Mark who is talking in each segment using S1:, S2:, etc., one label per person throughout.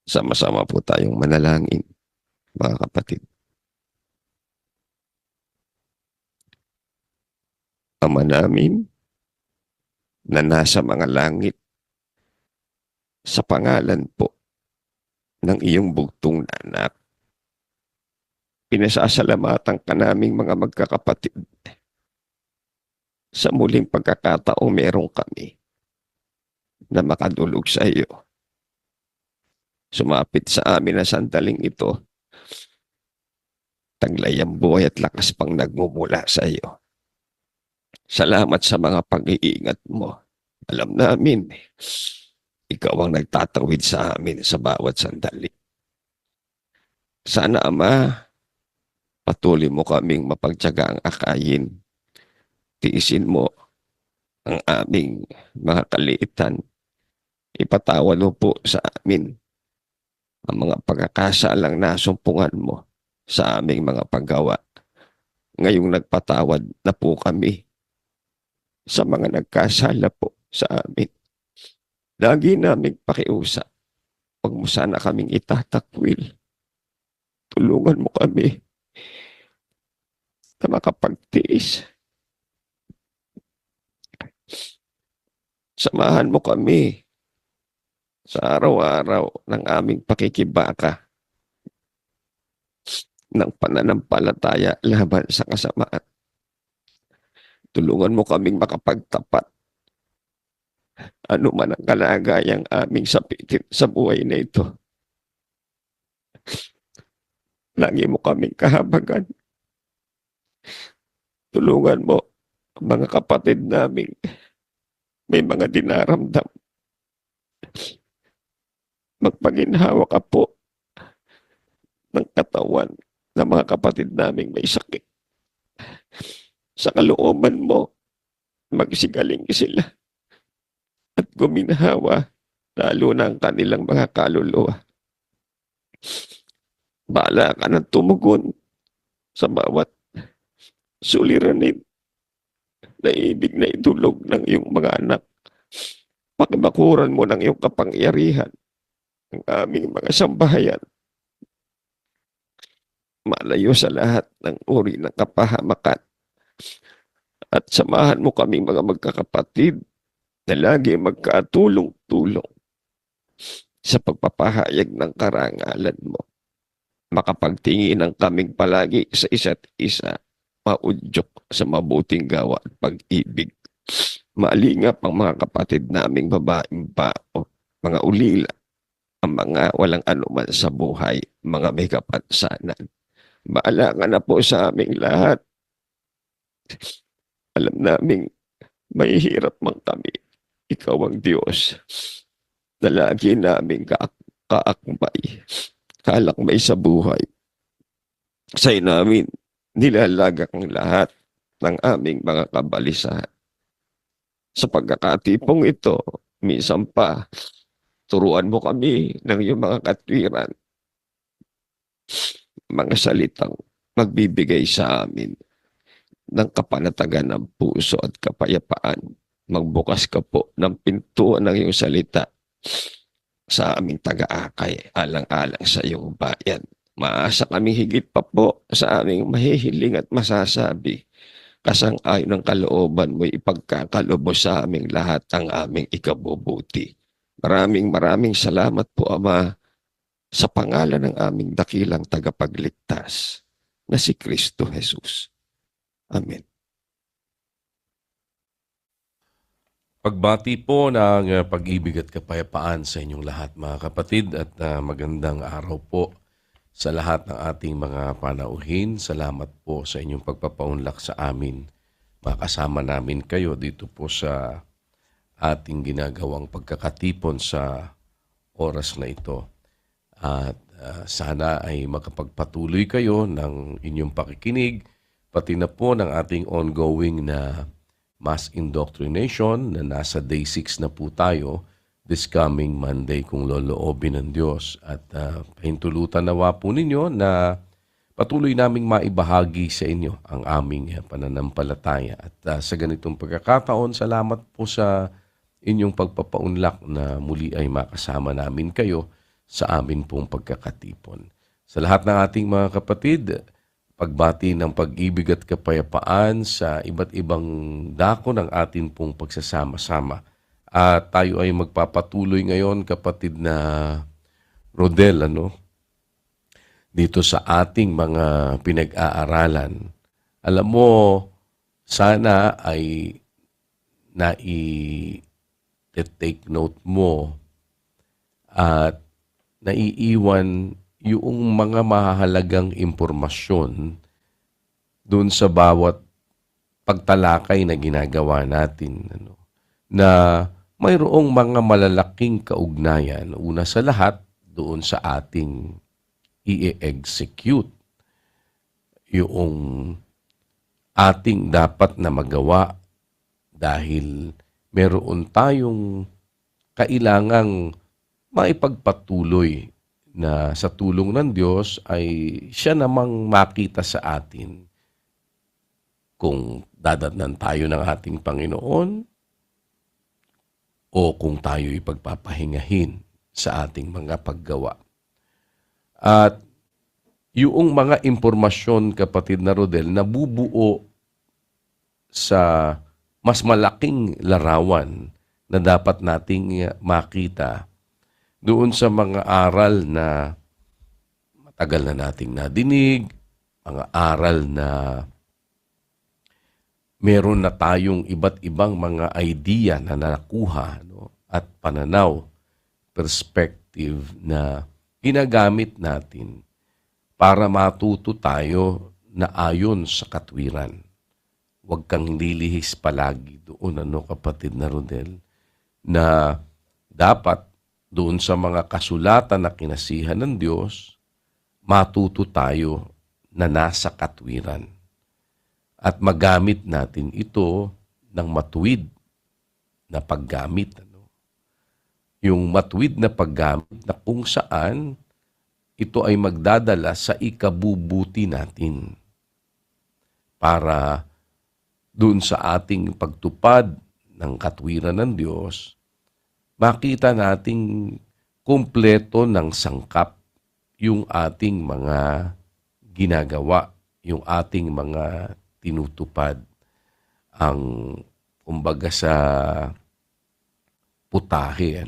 S1: Sama-sama po tayong manalangin, mga kapatid. Ama namin na nasa mga langit, sa pangalan po ng iyong bugtong na anak, pinasasalamatan ka naming mga magkakapatid sa muling pagkakataong meron kami na makadulog sa iyo. Sumapit sa amin na sandaling ito, taglay ang buhay at lakas pang nagmumula sa iyo. Salamat sa mga pag-iingat mo. Alam namin, ikaw ang nagtatawid sa amin sa bawat sandali. Sana, Ama, patuloy mo kaming mapagtyaga ang akayin. Tiisin mo ang aming mga kaliitan. Ipatawad mo po sa amin ang mga pagkakasalang nasumpungan mo sa aming mga paggawa. Ngayong nagpatawad na po kami sa mga nagkasala po sa amin. Lagi naming pakiusap. Huwag mo sana kaming itatakwil. Tulungan mo kami na makapagtiis. Samahan mo kami sa araw-araw ng aming pakikibaka ng pananampalataya laban sa kasamaan. Tulungan mo kaming makapagtapat ano man ang kalagayang aming sapitin sa buhay na ito. Lagi mo kaming kahabagan. Tulungan mo ang mga kapatid naming may mga dinaramdam. Magpaginhawa ka po ng katawan ng mga kapatid naming may sakit. Sa kalooban mo, magsigaling sila at guminhawa lalo na ang kanilang mga kaluluwa. Bahala ka ng tumugon sa bawat suliranin na ibig na idulog ng iyong mga anak. Pakibakuran mo ng iyong kapangyarihan ang aming mga sambahayan. Malayo sa lahat ng uri ng kapahamakan. At samahan mo kaming mga magkakapatid na lagi magkatulong-tulong sa pagpapahayag ng karangalan mo. Makapagtingin ang kaming palagi sa isa't isa, maudyok sa mabuting gawa at pag-ibig. Maalingap ang mga kapatid naming babaeng bao, mga ulila, ang mga walang anuman sa buhay, mga may kapansanan. Baala ka na po sa aming lahat. Alam naming may hirap man kami. Ikaw ang Diyos na lagi naming kaakbay, kalakbay sa buhay. Sa'yo namin nilalagak ang lahat ng aming mga kabalisahan. Sa pagkakatipong ito, minsan pa, turuan mo kami ng iyong mga katwiran, mga salitang magbibigay sa amin ng kapanatagan ng puso at kapayapaan. Magbukas ka po ng pintuan ng iyong salita sa aming taga-akay, alang-alang sa iyong bayan. Maasa kami higit pa po sa aming mahihiling at masasabi. Kasang-ayon ng kalooban mo ipagkakalubos sa aming lahat ang aming ikabubuti. Maraming salamat po, Ama, sa pangalan ng aming dakilang tagapagligtas na si Kristo Jesus. Amen.
S2: Pagbati po ng pag-ibig at kapayapaan sa inyong lahat mga kapatid at magandang araw po sa lahat ng ating mga panauhin. Salamat po sa inyong pagpapaunlak sa amin. Makasama namin kayo dito po sa ating ginagawang pagkakatipon sa oras na ito. At sana ay makapagpatuloy kayo ng inyong pakikinig pati na po ng ating ongoing na mass indoctrination na nasa day 6 na po tayo this coming Monday kung loloobin ng Diyos. At pahintulutan nawa po ninyo na patuloy naming maibahagi sa inyo ang aming pananampalataya. At sa ganitong pagkakataon, salamat po sa inyong pagpapaunlak na muli ay makasama namin kayo sa amin pong pagkakatipon. Sa lahat ng ating mga kapatid, pagbati ng pag-ibig at kapayapaan sa iba't ibang dako ng atin pong pagsasama-sama. At tayo ay magpapatuloy ngayon, kapatid na Rodel, dito sa ating mga pinag-aaralan. Alam mo, sana ay nai-take note mo at naiiwan yung mga mahahalagang impormasyon doon sa bawat pagtalakay na ginagawa natin. Na mayroong mga malalaking kaugnayan. Una sa lahat, doon sa ating i-execute yung ating dapat na magawa dahil meron tayong kailangang maipagpatuloy na sa tulong ng Diyos ay siya namang makita sa atin kung dadatnan tayo ng ating Panginoon o kung tayo ipagpapahingahin sa ating mga paggawa. At yung mga impormasyon, kapatid na Rodel, nabubuo sa mas malaking larawan na dapat nating makita doon sa mga aral na matagal na nating nadinig, mga aral na meron na tayong iba't ibang mga idea na nakuha at pananaw, perspective na ginagamit natin para matuto tayo na ayon sa katwiran. Huwag kang lilihis palagi doon, kapatid na Rodel, na dapat doon sa mga kasulatan na kinasihan ng Diyos, matuto tayo na nasa katwiran. At magamit natin ito ng matuwid na paggamit. Yung matuwid na paggamit na kung saan ito ay magdadala sa ikabubuti natin para doon sa ating pagtupad ng katwiran ng Diyos, makita nating kumpleto ng sangkap yung ating mga ginagawa, yung ating mga tinutupad. Ang kumbaga sa putahe,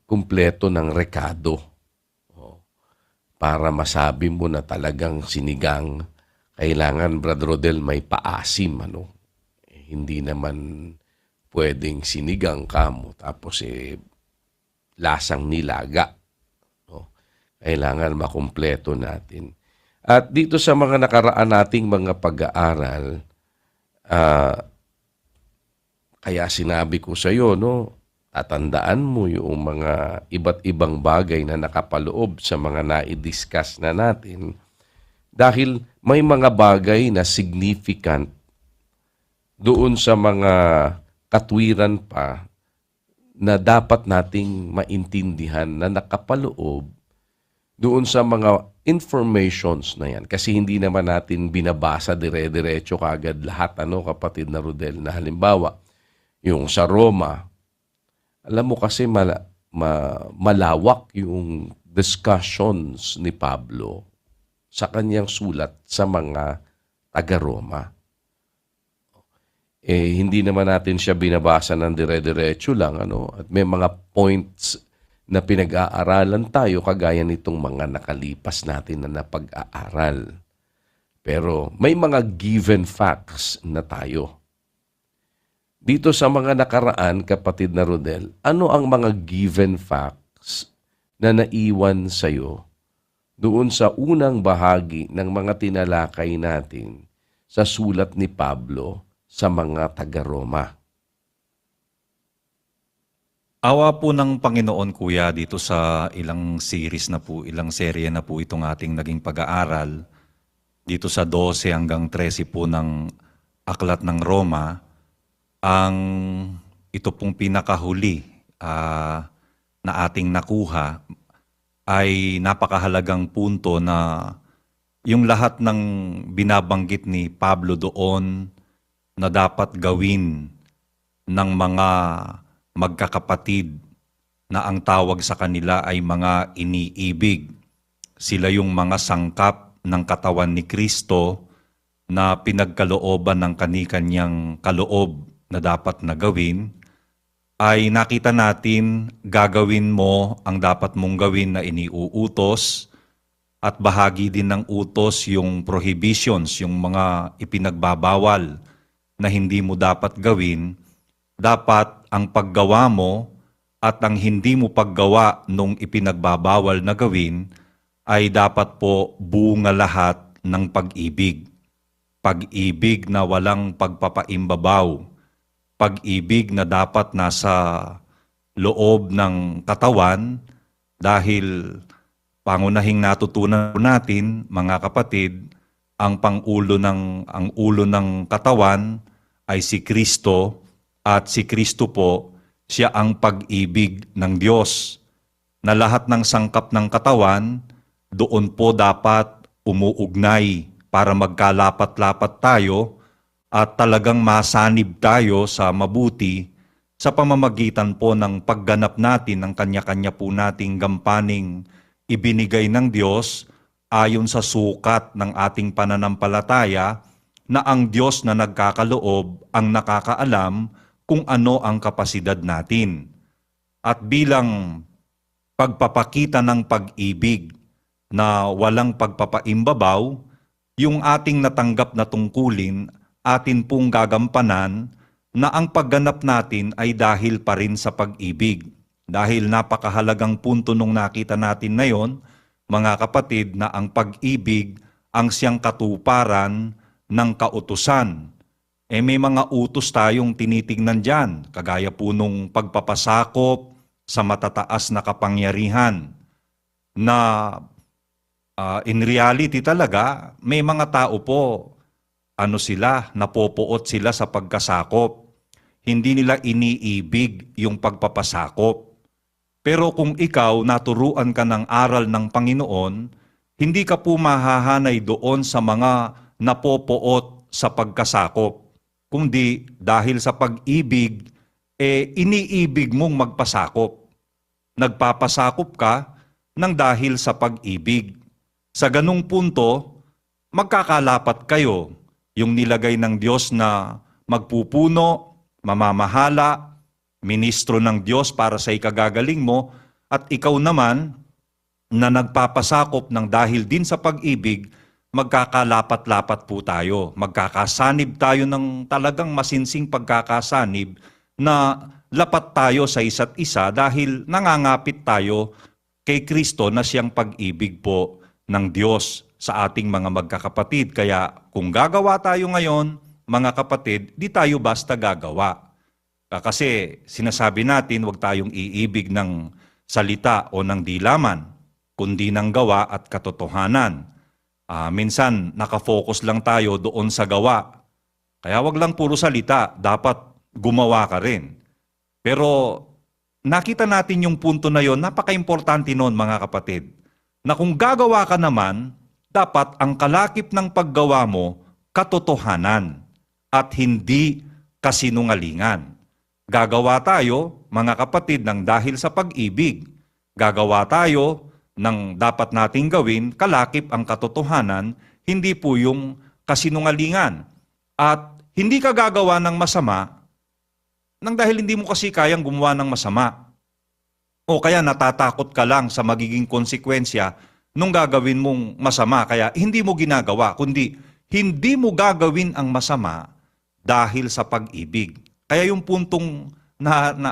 S2: kumpleto ng rekado. Para masabi mo na talagang sinigang, kailangan, Brad Rodel, may paasim, hindi naman pwedeng sinigang ka mo, tapos lasang nilaga. Kailangan makumpleto natin. At dito sa mga nakaraan nating mga pag-aaral, kaya sinabi ko sa iyo, tatandaan mo yung mga iba't ibang bagay na nakapaloob sa mga na-discuss na natin dahil may mga bagay na significant doon sa mga katwiran pa na dapat nating maintindihan na nakapaloob doon sa mga informations na yan. Kasi hindi naman natin binabasa dire-diretso kagad lahat, kapatid na Rodel, na halimbawa, yung sa Roma, alam mo kasi malawak yung discussions ni Pablo sa kanyang sulat sa mga taga-Roma. Hindi naman natin siya binabasa ng dire-diretso lang, at may mga points na pinag-aaralan tayo kagaya nitong mga nakalipas natin na napag-aaral. Pero may mga given facts na tayo. Dito sa mga nakaraan, kapatid na Rodel, ano ang mga given facts na naiwan sa'yo doon sa unang bahagi ng mga tinalakay natin sa sulat ni Pablo sa mga taga-Roma?
S3: Awa po ng Panginoon, Kuya, dito sa ilang serye na po itong ating naging pag-aaral, dito sa 12 hanggang 13 po ng Aklat ng Roma, ito pong pinakahuli na ating nakuha ay napakahalagang punto na yung lahat ng binabanggit ni Pablo doon na dapat gawin ng mga magkakapatid na ang tawag sa kanila ay mga iniibig. Sila yung mga sangkap ng katawan ni Kristo na pinagkalooban ng kani-kanyang kaloob na dapat na gawin, ay nakita natin gagawin mo ang dapat mong gawin na iniuutos, at bahagi din ng utos yung prohibitions, yung mga ipinagbabawal na hindi mo dapat gawin. Dapat ang paggawa mo at ang hindi mo paggawa nung ipinagbabawal na gawin ay dapat po bunga lahat ng pag-ibig. Pag-ibig na walang pagpapaimbabaw. Pag-ibig na dapat nasa loob ng katawan, dahil pangunahing natutunan natin, mga kapatid, ang ulo ng katawan ay si Kristo, at si Kristo po, siya ang pag-ibig ng Diyos. Na lahat ng sangkap ng katawan, doon po dapat umuugnay para magkalapat-lapat tayo at talagang masanib tayo sa mabuti sa pamamagitan po ng pagganap natin ng kanya-kanya po nating gampaning ibinigay ng Diyos ayon sa sukat ng ating pananampalataya, na ang Diyos na nagkakaloob ang nakakaalam kung ano ang kapasidad natin. At bilang pagpapakita ng pag-ibig na walang pagpapaimbabaw, yung ating natanggap na tungkulin, atin pong gagampanan na ang pagganap natin ay dahil pa rin sa pag-ibig. Dahil napakahalagang punto nung nakita natin na yon, mga kapatid, na ang pag-ibig ang siyang katuparan ng kautusan. May mga utos tayong tinitingnan dyan, kagaya po nung pagpapasakop sa matataas na kapangyarihan, na in reality talaga, may mga tao po, napopoot sila sa pagkasakop. Hindi nila iniibig yung pagpapasakop. Pero kung ikaw naturuan ka ng aral ng Panginoon, hindi ka po mahahanay doon sa mga napopoot sa pagkasakop. Kundi dahil sa pag-ibig, iniibig mong magpasakop. Nagpapasakop ka ng dahil sa pag-ibig. Sa ganung punto, magkakalapat kayo. Yung nilagay ng Diyos na magpupuno, mamamahala, ministro ng Diyos para sa ikagagaling mo, at ikaw naman na nagpapasakop ng dahil din sa pag-ibig, magkakalapat-lapat po tayo. Magkakasanib tayo ng talagang masinsing pagkakasanib na lapat tayo sa isa't isa dahil nangangapit tayo kay Kristo na siyang pag-ibig po ng Diyos sa ating mga magkakapatid. Kaya kung gagawa tayo ngayon, mga kapatid, di tayo basta gagawa. Kasi sinasabi natin, huwag tayong iibig ng salita o ng dilaman, kundi ng gawa at katotohanan. Minsan, nakafocus lang tayo doon sa gawa. Kaya wag lang puro salita, dapat gumawa ka rin. Pero nakita natin yung punto na yon, napaka-importante noon mga kapatid, na kung gagawa ka naman, dapat ang kalakip ng paggawa mo, katotohanan at hindi kasinungalingan. Gagawa tayo, mga kapatid, ng dahil sa pag-ibig. Gagawa tayo ng dapat nating gawin, kalakip ang katotohanan, hindi po yung kasinungalingan. At hindi ka gagawa ng masama nang dahil hindi mo kasi kayang gumawa ng masama. O kaya natatakot ka lang sa magiging konsekwensya nung gagawin mong masama, kaya hindi mo ginagawa, kundi hindi mo gagawin ang masama dahil sa pag-ibig. Kaya yung puntong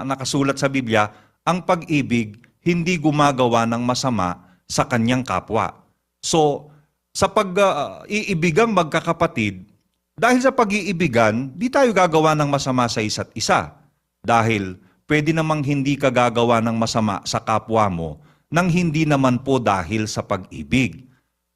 S3: nakasulat sa Biblia, ang pag-ibig hindi gumagawa ng masama sa kanyang kapwa. So, sa pag-iibigang magkakapatid, dahil sa pag-iibigan, di tayo gagawa ng masama sa isa't isa. Dahil pwede namang hindi ka gagawa ng masama sa kapwa mo nang hindi naman po dahil sa pag-ibig.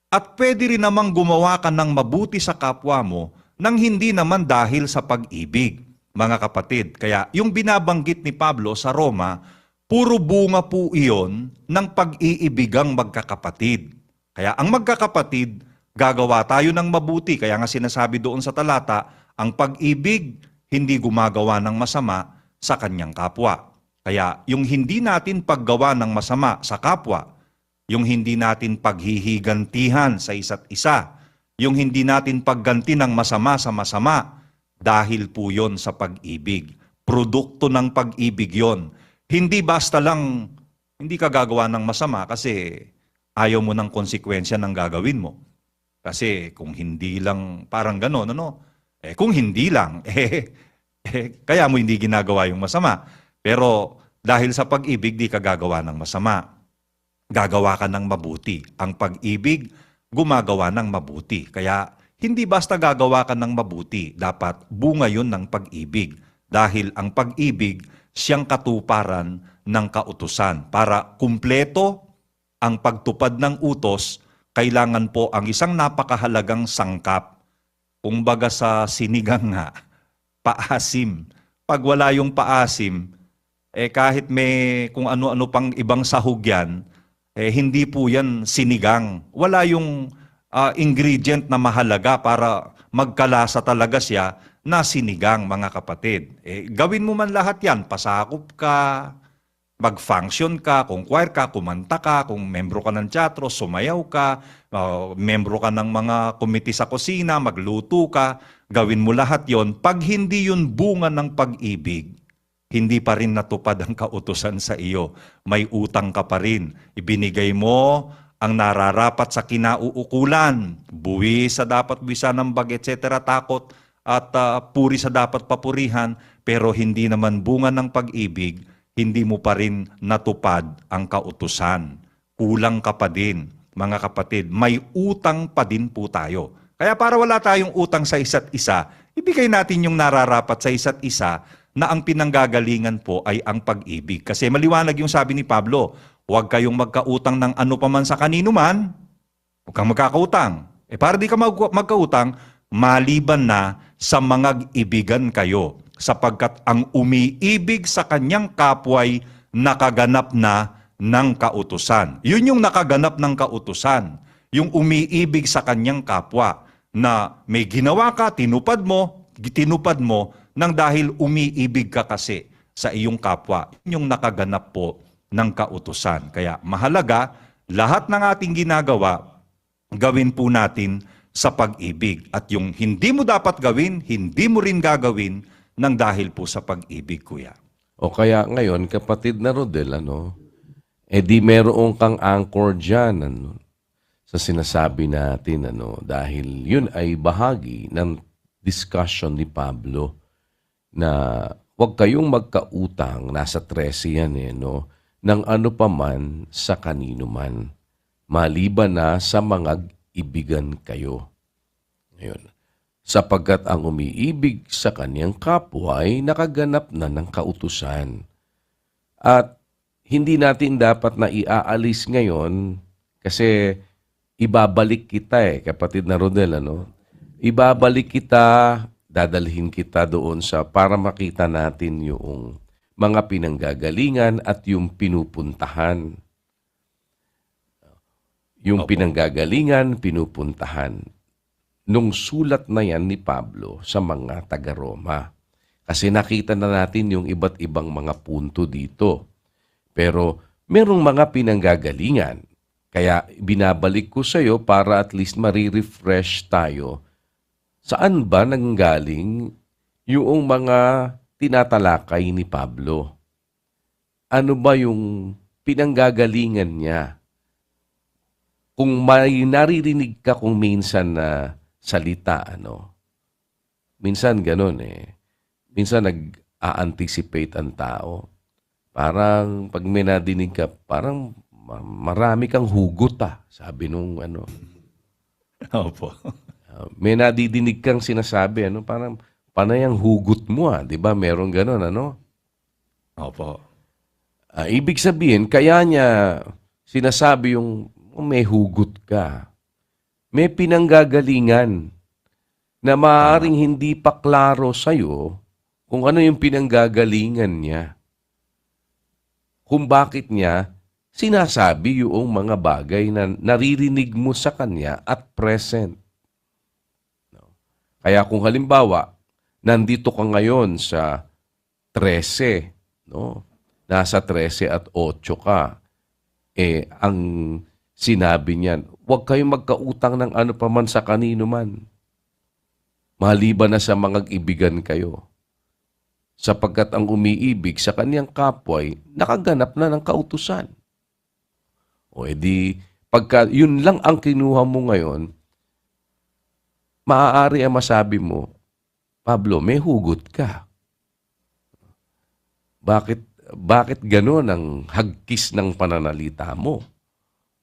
S3: At pwede rin namang gumawa ka ng mabuti sa kapwa mo nang hindi naman dahil sa pag-ibig, mga kapatid. Kaya yung binabanggit ni Pablo sa Roma, puro bunga po iyon ng pag-iibigang magkakapatid. Kaya ang magkakapatid, gagawa tayo ng mabuti. Kaya nga sinasabi doon sa talata, ang pag-ibig hindi gumagawa ng masama sa kanyang kapwa. Kaya yung hindi natin paggawa ng masama sa kapwa, yung hindi natin paghihigantihan sa isa't isa, yung hindi natin pagganti ng masama sa masama, dahil po yon sa pag-ibig. Produkto ng pag-ibig yon. Hindi basta lang, hindi ka gagawa ng masama kasi ayaw mo ng konsekwensya ng gagawin mo. Kasi kung hindi lang, parang gano'n, ano? Kung hindi lang, kaya mo hindi ginagawa yung masama. Pero dahil sa pag-ibig, di ka gagawa ng masama. Gagawa ka ng mabuti. Ang pag-ibig, gumagawa ng mabuti. Kaya hindi basta gagawa ka ng mabuti, dapat bunga yun ng pag-ibig. Dahil ang pag-ibig, siyang katuparan ng kautusan. Para kumpleto ang pagtupad ng utos, kailangan po ang isang napakahalagang sangkap. Kumbaga sa sinigang nga, paasim. Pag wala yung paasim, kahit may kung ano-ano pang ibang sahog yan, hindi po yan sinigang. Wala yung ingredient na mahalaga para magkalasa talaga siya na sinigang, mga kapatid. Gawin mo man lahat yan, pasakop ka, mag-function ka, kung choir ka, kumanta ka, kung membro ka ng teatro, sumayaw ka, membro ka ng mga komite sa kusina, magluto ka, gawin mo lahat yon. Pag hindi yun bunga ng pag-ibig, hindi pa rin natupad ang kautusan sa iyo. May utang ka pa rin. Ibinigay mo ang nararapat sa kinauukulan, buwi sa dapat buwisan ng bag, etc., takot at puri sa dapat papurihan, pero hindi naman bunga ng pag-ibig, hindi mo pa rin natupad ang kautusan. Kulang ka pa din, mga kapatid. May utang pa din po tayo. Kaya para wala tayong utang sa isa't isa, ibigay natin yung nararapat sa isa't isa na ang pinanggagalingan po ay ang pag-ibig. Kasi maliwanag yung sabi ni Pablo, huwag kayong magkautang ng ano paman sa kanino man, huwag kang magkakautang. Para di ka magkautang, maliban na sa mga ibigan kayo, sapagkat ang umiibig sa kanyang kapwa'y nakaganap na ng kautusan. Yun yung nakaganap ng kautusan, yung umiibig sa kanyang kapwa, na may ginawa ka, tinupad mo nang dahil umiibig ka kasi sa iyong kapwa. Yun yung nakaganap po ng kautusan. Kaya mahalaga, lahat ng ating ginagawa, gawin po natin sa pag-ibig. At yung hindi mo dapat gawin, hindi mo rin gagawin nang dahil po sa pag-ibig, kuya.
S2: O kaya ngayon, kapatid na Rodel, di meron kang anchor dyan, sa sinasabi natin, dahil yun ay bahagi ng discussion ni Pablo na huwag kayong magkautang, nasa 13 yan ng ano paman sa kanino man, maliban na sa mga ibigan kayo. Ngayon, sapagkat ang umiibig sa kanyang kapwa ay nakaganap na ng kautusan. At hindi natin dapat na iaalis ngayon kasi ibabalik kita kapatid na Rodel, Ibabalik kita, dadalhin kita doon para makita natin yung mga pinanggagalingan at yung pinupuntahan. Yung pinanggagalingan, pinupuntahan. Nung sulat na yan ni Pablo sa mga taga-Roma. Kasi nakita na natin yung iba't ibang mga punto dito. Pero merong mga pinanggagalingan. Kaya binabalik ko sa iyo para at least marirefresh tayo. Saan ba nanggaling yung mga tinatalakay ni Pablo? Ano ba yung pinanggagalingan niya? Kung may naririnig ka kung minsan na salita, minsan ganun Minsan nag-a-anticipate ang tao. Parang pag may nadinig ka, parang marami kang hugot sabi nung
S3: Opo.
S2: may nadidinig kang sinasabi, parang panay ang hugot mo, di ba? Meron ganun,
S3: Opo.
S2: Ibig sabihin, kaya niya sinasabi yung may hugot ka. May pinanggagalingan na maaaring hindi pa klaro sa'yo kung ano yung pinanggagalingan niya. Kung bakit niya sinasabi yung mga bagay na naririnig mo sa kanya at present. Kaya kung halimbawa, nandito ka ngayon sa 13, nasa 13 at 8 ka. Ang sinabi niyan, huwag kayong magkautang ng ano pa man sa kanino man. Maliban na sa mga ibigan kayo. Sapagkat ang umiibig sa kaniyang kapwa'y nakaganap na ng kautusan. O edi, pagka yun lang ang kinuha mo ngayon, maaari ang masabi mo, Pablo, may hugot ka. Bakit gano'n ang hagkis ng pananalita mo?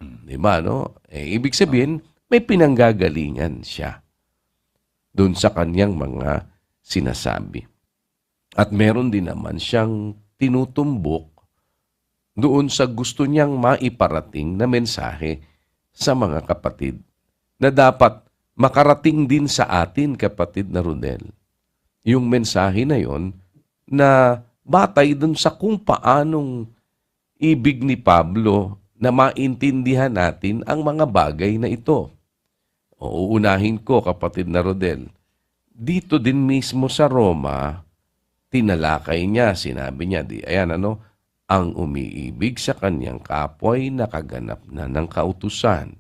S2: Di ba, no? Ibig sabihin, may pinanggagalingan siya doon sa kanyang mga sinasabi. At meron din naman siyang tinutumbok doon sa gusto niyang maiparating na mensahe sa mga kapatid na dapat makarating din sa atin, kapatid na Rodel. Yung mensahe na yon na batay dun sa kung paanong ibig ni Pablo na maintindihan natin ang mga bagay na ito. Uunahin ko, kapatid na Rodel, dito din mismo sa Roma, tinalakay niya, sinabi niya, ang umiibig sa kanyang kapwa'y nakaganap na ng kautusan.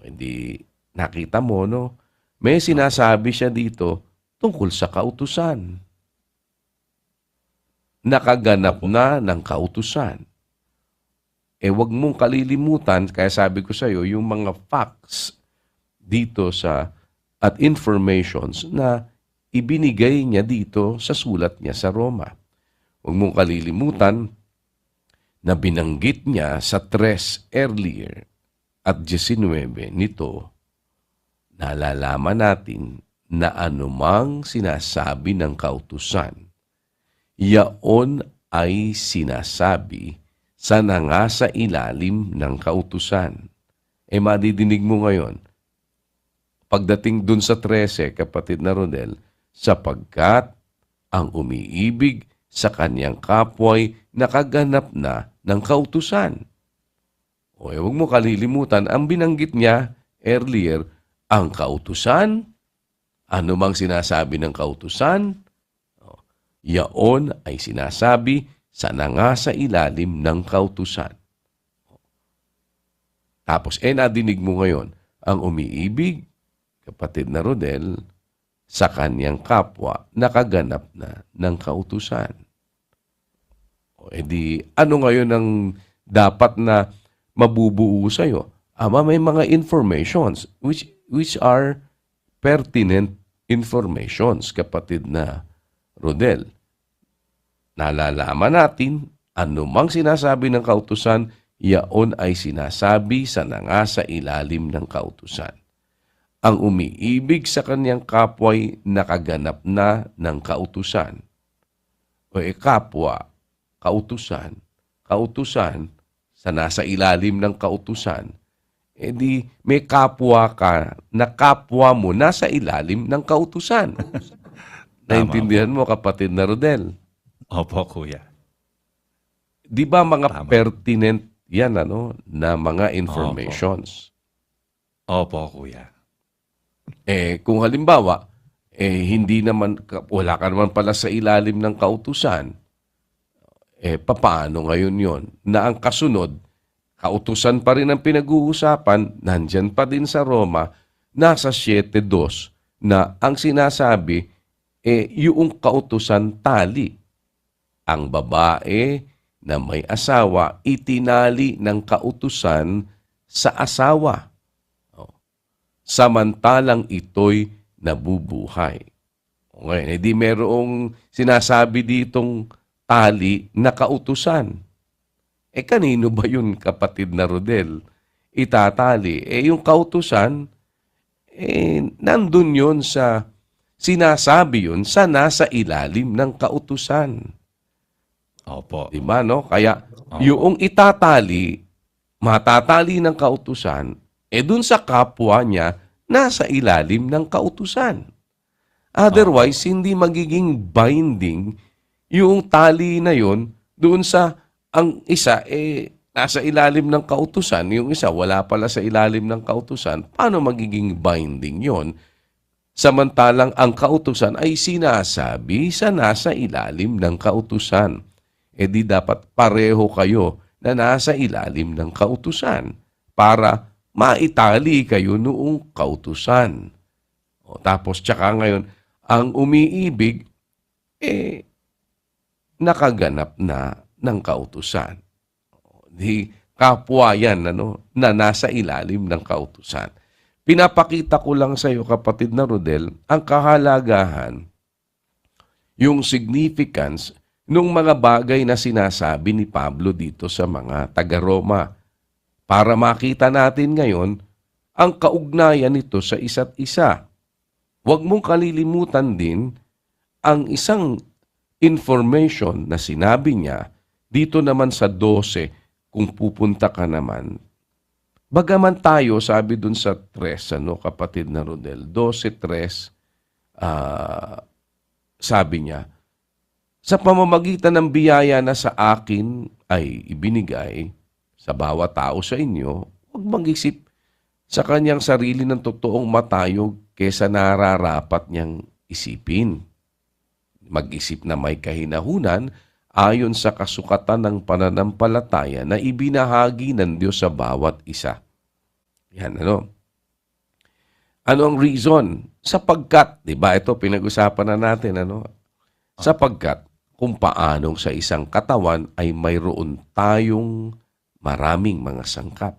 S2: Hindi, nakita mo, no? May sinasabi siya dito tungkol sa kautusan. Nakaganap na ng kautusan. Wag mong kalilimutan, kaya sabi ko sa iyo, yung mga facts dito at informations na ibinigay niya dito sa sulat niya sa Roma. Huwag mong kalilimutan na binanggit niya sa 3 earlier at 19 nito, nalalaman natin na anumang sinasabi ng kautusan, yaon ay sinasabi sa nangasa ilalim ng kautusan. Madidinig mo ngayon, pagdating dun sa 13, kapatid na Rodel, sapagkat ang umiibig sa kanyang kapwa'y nakaganap na ng kautusan. Huwag mo kalilimutan, ang binanggit niya earlier, ang kautusan, anumang sinasabi ng kautusan, yaon ay sinasabi sa nangasa ilalim ng kautusan. Tapos, nadinig mo ngayon, ang umiibig, kapatid na Rodel, sa kanyang kapwa, nakaganap na ng kautusan. Ano ngayon ang dapat na mabubuo sa'yo? May mga informations which are pertinent informations, kapatid na Rodel. Nalalaman natin, anumang sinasabi ng kautusan, yaon ay sinasabi sa nangasa ilalim ng kautusan. Ang umiibig sa kanyang kapwa'y nakaganap na ng kautusan. Kapwa, kautusan, sa nasa ilalim ng kautusan, may kapwa ka na kapwa mo nasa ilalim ng kautusan. Naintindihan mo, kapatid na Rodel?
S3: Opo, kuya.
S2: Di ba mga pertinent yan, na mga informations?
S3: Opo, kuya.
S2: Kung halimbawa, wala ka naman pala sa ilalim ng kautusan, papaano ngayon yon? Na ang kasunod, kautusan pa rin ang pinag-uusapan, nandyan pa din sa Roma, nasa 7:2, na ang sinasabi, yung kautusan tali. Ang babae na may asawa, itinali ng kautusan sa asawa. Samantalang ito'y nabubuhay. Okay, hindi merong sinasabi ditong tali na kautusan. Kanino ba yun, kapatid na Rodel? Itatali. Yung kautusan, nandun yun sinasabi yun sa nasa ilalim ng kautusan.
S3: Opo.
S2: Diba, no? Kaya, yung itatali, matatali ng kautusan, dun sa kapwa niya, nasa ilalim ng kautusan. Otherwise, hindi magiging binding yung tali na yun doon sa ang isa, nasa ilalim ng kautusan, yung isa wala pala sa ilalim ng kautusan. Paano magiging binding yon? Samantalang ang kautusan ay sinasabi sa nasa ilalim ng kautusan. di dapat pareho kayo na nasa ilalim ng kautusan para maitali kayo noong kautusan. Tapos tsaka ngayon, ang umiibig, nakaganap na ng kautusan. Di kapwa yan, na nasa ilalim ng kautusan. Pinapakita ko lang sa iyo, kapatid na Rodel, ang kahalagahan, yung significance nung mga bagay na sinasabi ni Pablo dito sa mga taga-Roma. Para makita natin ngayon ang kaugnayan nito sa isa't isa. Huwag mong kalilimutan din ang isang information na sinabi niya dito naman sa 12, kung pupunta ka naman. Bagaman tayo, sabi dun sa 3, kapatid na Rodel, 12:3, sabi niya, sa pamamagitan ng biyaya na sa akin ay ibinigay sa bawat tao sa inyo, huwag mag-isip sa kanyang sarili ng totoong matayog kesa nararapat niyang isipin. Mag-isip na may kahinahunan ayon sa kasukatan ng pananampalataya na ibinahagi ng Diyos sa bawat isa. Yan, Ano ang reason? Sapagkat, di ba, ito pinag-usapan na natin, Sapagkat, kung paanong sa isang katawan ay mayroon tayong maraming mga sangkap.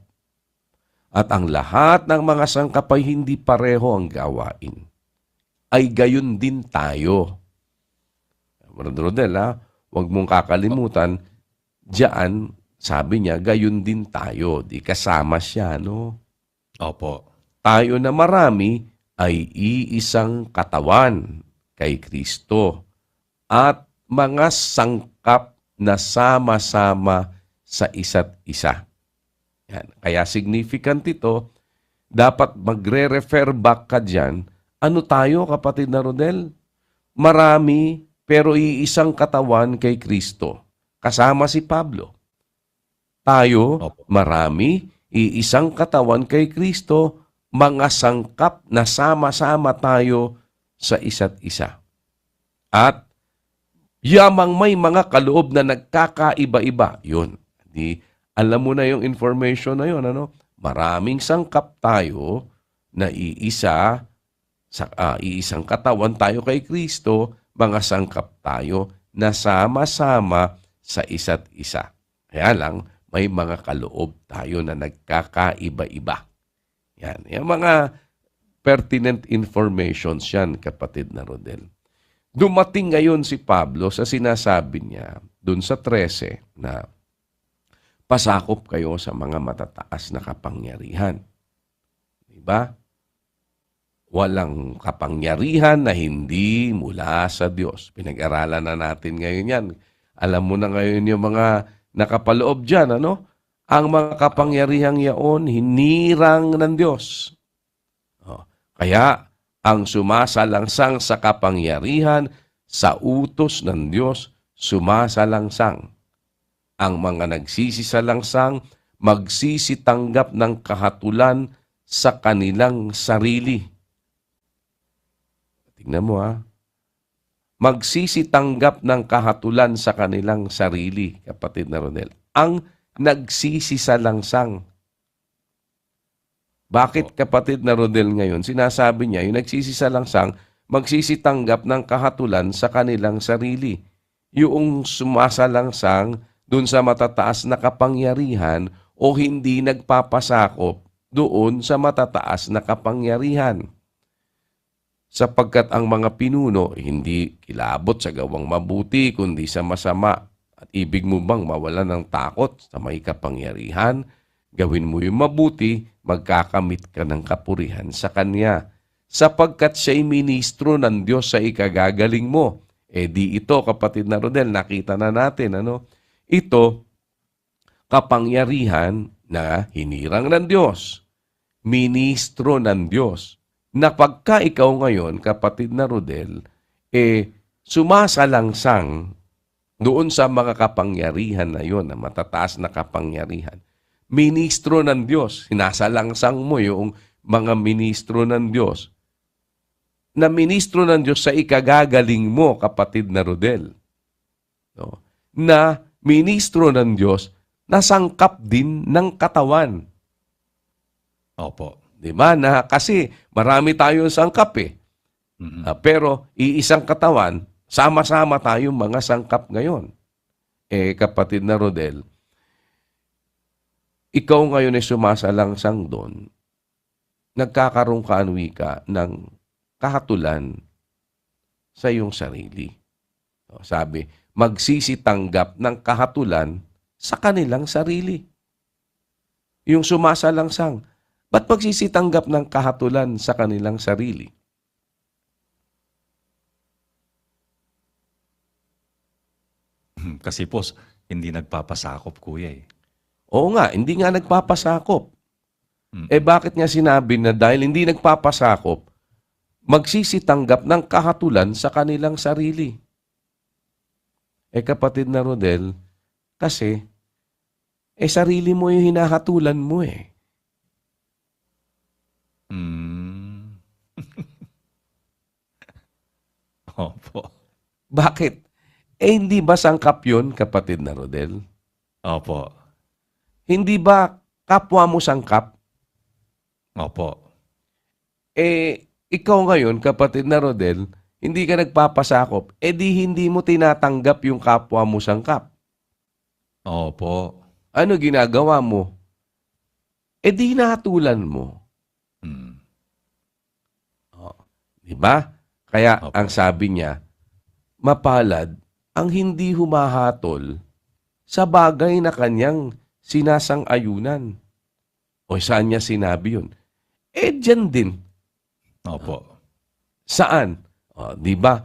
S2: At ang lahat ng mga sangkap ay hindi pareho ang gawain. Ay gayon din tayo. Rodel, huwag mong kakalimutan, diyan, sabi niya, gayon din tayo. Di kasama siya,
S3: Opo.
S2: Tayo na marami ay iisang katawan kay Kristo at mga sangkap na sama-sama sa isa't isa. Yan. Kaya significant ito, dapat magre-refer back ka dyan. Ano tayo, kapatid na Rodel? Marami, pero iisang katawan kay Kristo. Kasama si Pablo. Tayo, marami, iisang katawan kay Kristo, mga sangkap na sama-sama tayo sa isa't isa. At yamang may mga kaloob na nagkakaiba-iba. Yun. Alam mo na yung information na yun. Maraming sangkap tayo na iisang katawan tayo kay Kristo, mga sangkap tayo na sama-sama sa isa't isa. Kaya lang, may mga kaloob tayo na nagkakaiba-iba. Yan. Yung mga pertinent informations yan, kapatid na Rodel. Dumating ngayon si Pablo sa sinasabi niya dun sa 13 na pasakop kayo sa mga matataas na kapangyarihan. Diba? Walang kapangyarihan na hindi mula sa Diyos. Pinag-aralan na natin ngayon yan. Alam mo na ngayon yung mga nakapaloob dyan, Ang mga kapangyarihang yaon, hinirang ng Diyos. Kaya, ang sumasalangsang sa kapangyarihan, sa utos ng Diyos, sumasalangsang. Ang mga nagsisisalangsang, magsisitanggap ng kahatulan sa kanilang sarili. Tingnan mo, magsisitanggap ng kahatulan sa kanilang sarili, kapatid na Rodel. Ang nagsisisalangsang. Bakit, kapatid na Rodel, ngayon? Sinasabi niya, yung nagsisisalangsang, magsisitanggap ng kahatulan sa kanilang sarili. Yung sumasalangsang dun sa matataas na kapangyarihan o hindi nagpapasakop doon sa matataas na kapangyarihan. Sapagkat ang mga pinuno hindi kilabot sa gawang mabuti kundi sa masama. At ibig mo bang mawala ng takot sa may kapangyarihan? Gawin mo yung mabuti, magkakamit ka ng kapurihan sa Kanya. Sapagkat siya'y ministro ng Diyos sa ikagagaling mo. Di ito, kapatid na Rodel, nakita na natin, Ito, kapangyarihan na hinirang ng Diyos. Ministro ng Diyos. Na pagka ikaw ngayon, kapatid na Rodel, sumasalangsang doon sa mga kapangyarihan na yon, na matataas na kapangyarihan. Ministro ng Diyos. Sinasalangsang mo yung mga ministro ng Diyos. Na ministro ng Diyos sa ikagagaling mo, kapatid na Rodel. Na ministro ng Diyos na sangkap din ng katawan.
S3: Opo.
S2: Di ba? Kasi marami tayong sangkap eh.
S3: Mhm.
S2: Pero iisang katawan, sama-sama tayong mga sangkap ngayon. Kapatid na Rodel, ikaw ngayon ay sumasalangsang doon, nagkakaroon ka, Anwika, ng kahatulan sa iyong sarili. Sabi, magsisitanggap ng kahatulan sa kanilang sarili. Yung sumasalangsang, ba't magsisitanggap ng kahatulan sa kanilang sarili?
S3: Kasi po, hindi nagpapasakop, kuya eh.
S2: Oo nga, hindi nga nagpapasakop.
S3: Mm.
S2: Bakit nga sinabi na dahil hindi nagpapasakop, magsisitanggap ng kahatulan sa kanilang sarili? Kapatid na Rodel, kasi, sarili mo yung hinahatulan mo eh.
S3: Mm. Opo.
S2: Bakit? Hindi ba sangkap yun, kapatid na Rodel?
S3: Opo.
S2: Hindi ba kapwa mo sangkap?
S3: Opo.
S2: Ikaw ngayon, kapatid na Rodel, hindi ka nagpapasakop, di hindi mo tinatanggap yung kapwa mo sangkap.
S3: Opo.
S2: Ano ginagawa mo? Di hinahatulan mo.
S3: Mm.
S2: Di ba? Kaya
S3: Opo.
S2: ang sabi niya, mapalad ang hindi humahatol sa bagay na kanyang sinasang-ayunan. O saan niya sinabi yun? Diyan din.
S3: Opo.
S2: Saan? Di ba?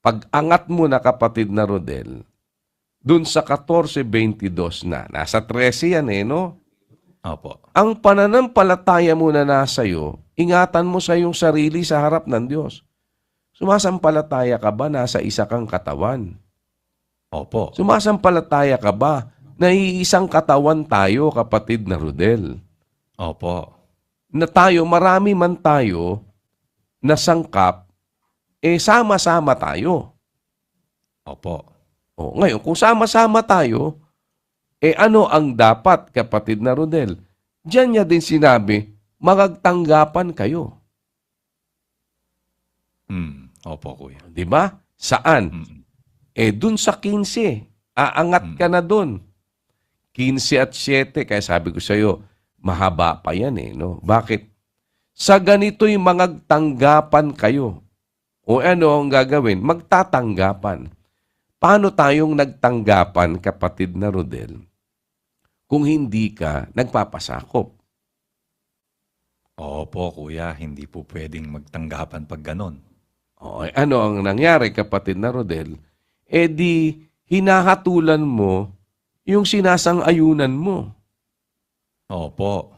S2: Pag-angat mo na, kapatid na Rodel, dun sa 14:22 na, nasa 13 yan no?
S3: Opo.
S2: Ang pananampalataya mo na nasa iyo, ingatan mo sa iyong sarili sa harap ng Diyos. Sumasampalataya ka ba nasa isa kang katawan?
S3: Opo.
S2: Sumasampalataya ka ba na iisang katawan tayo, kapatid na Rodel?
S3: Opo.
S2: Na tayo, marami man tayo na sangkap, sama-sama tayo.
S3: Opo.
S2: Ngayon, kung sama-sama tayo, ano ang dapat, kapatid na Rodel? Diyan niya din sinabi, magagtanggapan kayo.
S3: Opo, kuya.
S2: Di ba? Saan?
S3: Mm.
S2: Dun sa 15. Aangat ka na dun. 15 at 7. Kaya sabi ko sa iyo, mahaba pa yan no? Bakit? Sa ganito'y magtanggapan kayo. O ano ang gagawin? Magtatanggapan. Paano tayong nagtanggapan, kapatid na Rodel, kung hindi ka nagpapasakop?
S3: Opo, kuya. Hindi po pwedeng magtanggapan pag ganon.
S2: Ano ang nangyari, kapatid na Rodel? Di hinahatulan mo yung sinasang-ayunan mo.
S3: Opo.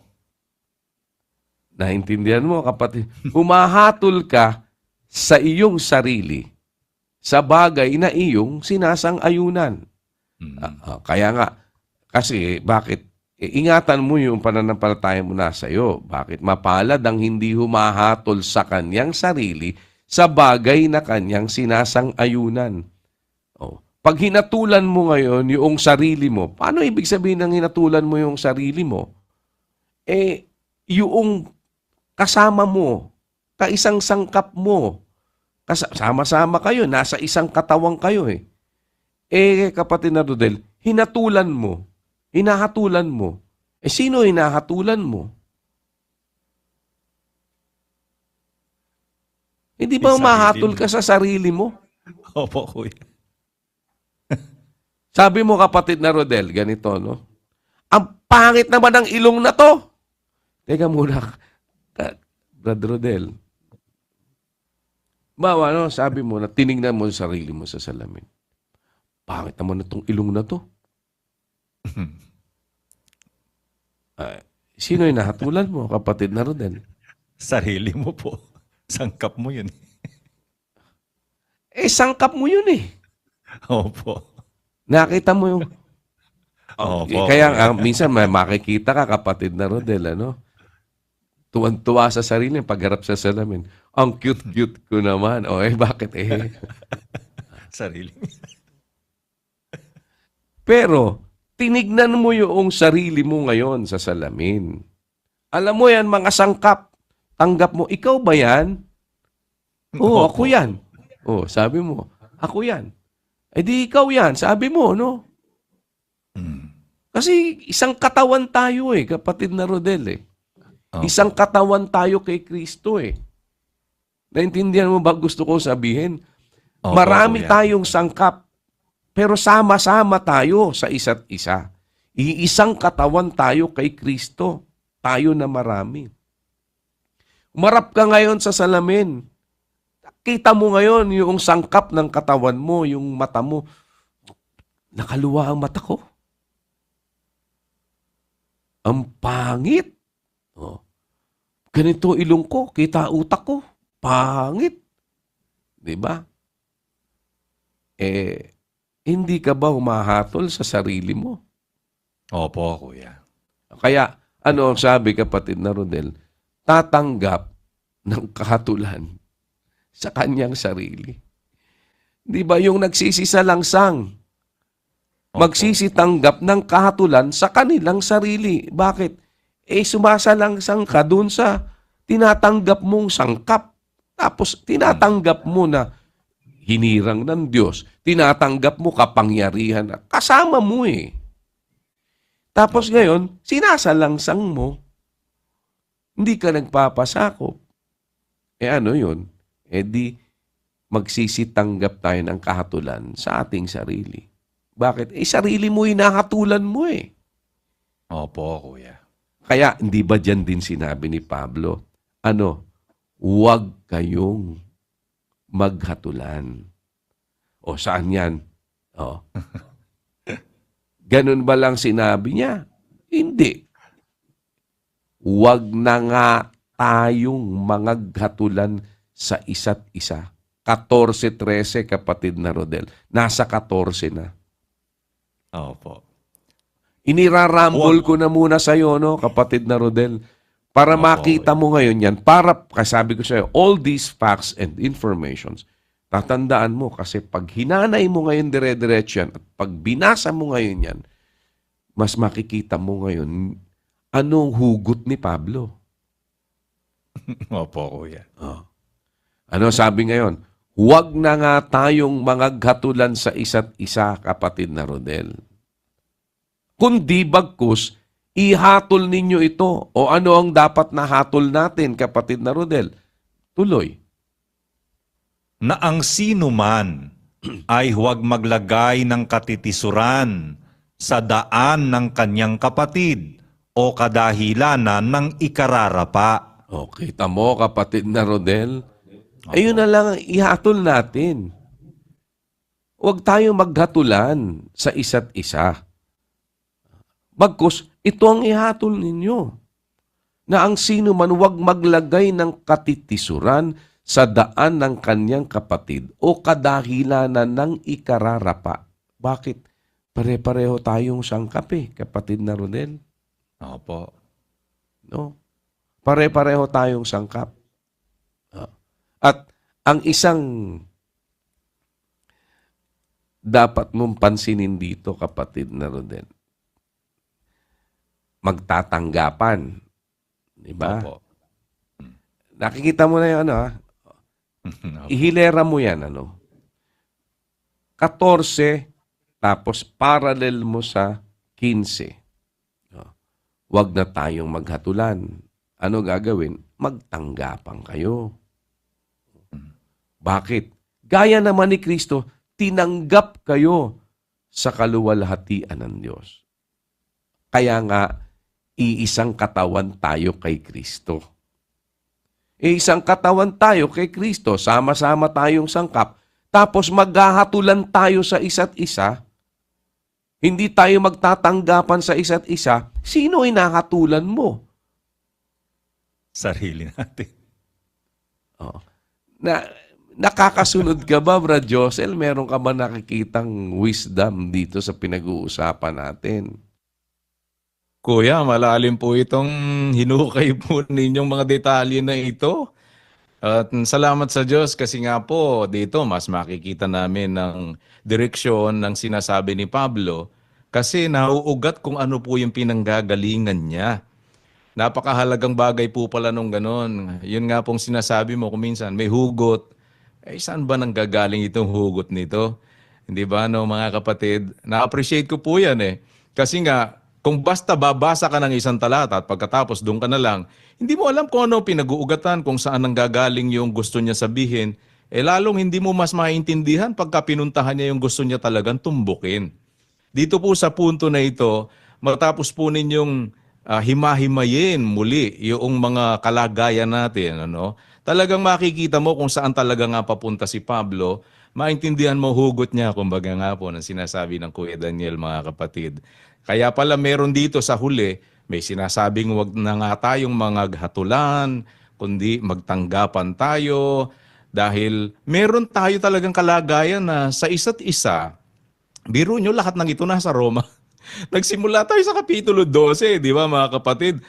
S2: Naintindihan mo, kapatid? Humahatol ka sa iyong sarili sa bagay na iyong sinasang-ayunan. Kaya nga, kasi bakit? Ingatan mo yung pananampalataya mo nasa iyo. Bakit? Mapalad ang hindi humahatol sa kanyang sarili sa bagay na kanyang sinasang-ayunan. Pag hinatulan mo ngayon yung sarili mo, paano ibig sabihin ng hinatulan mo yung sarili mo? Yung kasama mo, kaisang sangkap mo, sama-sama kayo, nasa isang katawang kayo kapatid na Rodel, hinatulan mo, hinahatulan mo. Sino hinahatulan mo? Hindi ba
S3: Yung sarili
S2: mahatol
S3: mo.
S2: ka sa sarili mo?
S3: Opo, kuya.
S2: Sabi mo, kapatid na Rodel, ganito, no? Ang pangit naman ng ilong na to. Teka muna, Brad Rodel. Bawa, no? Sabi mo na tinignan mo sa sarili mo sa salamin. Pangit naman itong ilong na to. Sino yung nahatulan mo, kapatid na Rodel?
S3: Sarili mo po. Sangkap mo yun.
S2: Sangkap mo yun
S3: Opo.
S2: Nakita mo yung...
S3: Opo.
S2: Kaya minsan makikita ka, kapatid na Rodel, ano? Tuwan-tuwa sa sarili, pagharap sa salamin. Ang cute-cute ko naman. Bakit
S3: Sarili.
S2: Pero, tinignan mo yung sarili mo ngayon sa salamin. Alam mo yan, mga sangkap. Tanggap mo, ikaw ba yan? Oo, ako yan. Oh, sabi mo, ako yan. Eh di ikaw yan, sabi mo, no? Kasi isang katawan tayo kapatid na Rodel
S3: Opo.
S2: Isang katawan tayo kay Kristo Naintindihan mo ba gusto ko sabihin?
S3: Opo,
S2: Marami
S3: kuya.
S2: tayong sangkap, pero sama-sama tayo sa isa't isa. Iisang katawan tayo kay Kristo. Tayo na marami. Umarap ka ngayon sa salamin. Kita mo ngayon yung sangkap ng katawan mo, yung mata mo. Nakaluwa ang mata ko. Ang pangit. Oh. Ganito ilong ko, kita utak ko. Pangit. 'Di ba? Hindi ka ba humahatol sa sarili mo?
S3: Opo, kuya.
S2: Kaya, ano ang sabi kapatid na Rodel? Tatanggap ng kahatulan sa kanyang sarili. Di ba yung nagsisisalangsang? Magsisitanggap ng kahatulan sa kanilang sarili. Bakit? Sumasalangsang ka dun sa tinatanggap mong sangkap. Tapos tinatanggap mo na hinirang ng Diyos. Tinatanggap mo kapangyarihan na kasama mo Tapos ngayon, sinasalangsang mo. Hindi ka nagpapasakop. Ano yun? Di magsisitanggap tayo ng kahatulan sa ating sarili. Bakit? Sarili mo hinahatulan mo
S3: Opo, kuya.
S2: Kaya hindi ba dyan din sinabi ni Pablo, huwag kayong maghatulan. O saan yan? Ganun ba lang sinabi niya? Hindi. Huwag na nga tayong mangaghatulan sa isa't isa. 14-13 kapatid na Rodel. Nasa 14 na.
S3: Opo.
S2: Inirarambol ko na muna sa'yo, kapatid na Rodel. Para
S3: Opo,
S2: makita mo ngayon yan. Sabi ko sa'yo, all these facts and informations, tatandaan mo kasi pag hinanay mo ngayon dire-diretso yan at pag binasa mo ngayon yan, mas makikita mo ngayon anong hugot ni Pablo.
S3: Opo, kuya.
S2: Ano sabi ngayon? Huwag na nga tayong mangaghatulan sa isa't isa, kapatid na Rodel. Kundi bagkus, ihatol ninyo ito. O ano ang dapat na hatol natin, kapatid na Rodel? Tuloy.
S3: Na ang sino man ay huwag maglagay ng katitisuran sa daan ng kanyang kapatid o kadahilanan ng ikararapa.
S2: O, kita mo, kapatid na Rodel? Ayun na lang ang ihatol natin. Huwag tayo maghatulan sa isa't isa. Bagkus, ito ang ihatol ninyo. Na ang sino man huwag maglagay ng katitisuran sa daan ng kanyang kapatid o kadahilanan ng ikararapa. Bakit? Pare-pareho tayong sangkap kapatid na Rodel.
S3: Opo.
S2: No? Pare-pareho tayong sangkap. At ang isang dapat mong pansinin dito, kapatid na Rodel, magtatanggapan. Diba?
S3: Opo.
S2: Nakikita mo na yung
S3: Opo.
S2: ihilera mo yan, 14, tapos parallel mo sa 15. Huwag na tayong maghatulan. Ano gagawin? Magtanggapan kayo. Bakit? Gaya naman ni Kristo, tinanggap kayo sa kaluwalhatian ng Diyos. Kaya nga, iisang katawan tayo kay Kristo. Isang katawan tayo kay Kristo, sama-sama tayong sangkap, tapos maghahatulan tayo sa isa't isa, hindi tayo magtatanggapan sa isa't isa, sino hinahatulan mo?
S3: Sarili natin.
S2: Nakakasunod ka ba, Brad Josel? Meron ka ba nakikitang wisdom dito sa pinag-uusapan natin?
S4: Kuya, malalim po itong hinukay po ninyong mga detalye na ito. At salamat sa Diyos kasi nga po dito mas makikita namin ng direksyon ng sinasabi ni Pablo Kasi nauugat kung ano po yung pinanggagalingan niya. Napakahalagang bagay po pala nung ganon. Yun nga pong sinasabi mo kung minsan may hugot. Eh saan ba nanggagaling itong hugot nito? Hindi ba no mga kapatid? Na-appreciate ko po yan eh. Kasi nga, kung basta babasa ka ng isang talata at pagkatapos doon ka na lang, hindi mo alam kung ano pinag-uugatan, kung saan nanggagaling yung gusto niya sabihin, eh lalong hindi mo mas maintindihan pagka pinuntahan niya yung gusto niya talagang tumbukin. Dito po sa punto na ito, matapos po ninyong himahimayin muli yung mga kalagayan natin, ano? Talagang makikita mo kung saan talaga nga papunta si Pablo, maintindihan mo hugot niya, kumbaga nga po, ng sinasabi ng Kuya Daniel, mga kapatid. Kaya pala meron dito sa huli, may sinasabing wag na nga tayong maghatulan, kundi magtanggapan tayo, dahil meron tayo talagang kalagayan na sa isa't isa. Biro nyo, lahat ng ito nasa Roma. Nagsimula tayo sa Kapitulo 12, di ba mga kapatid?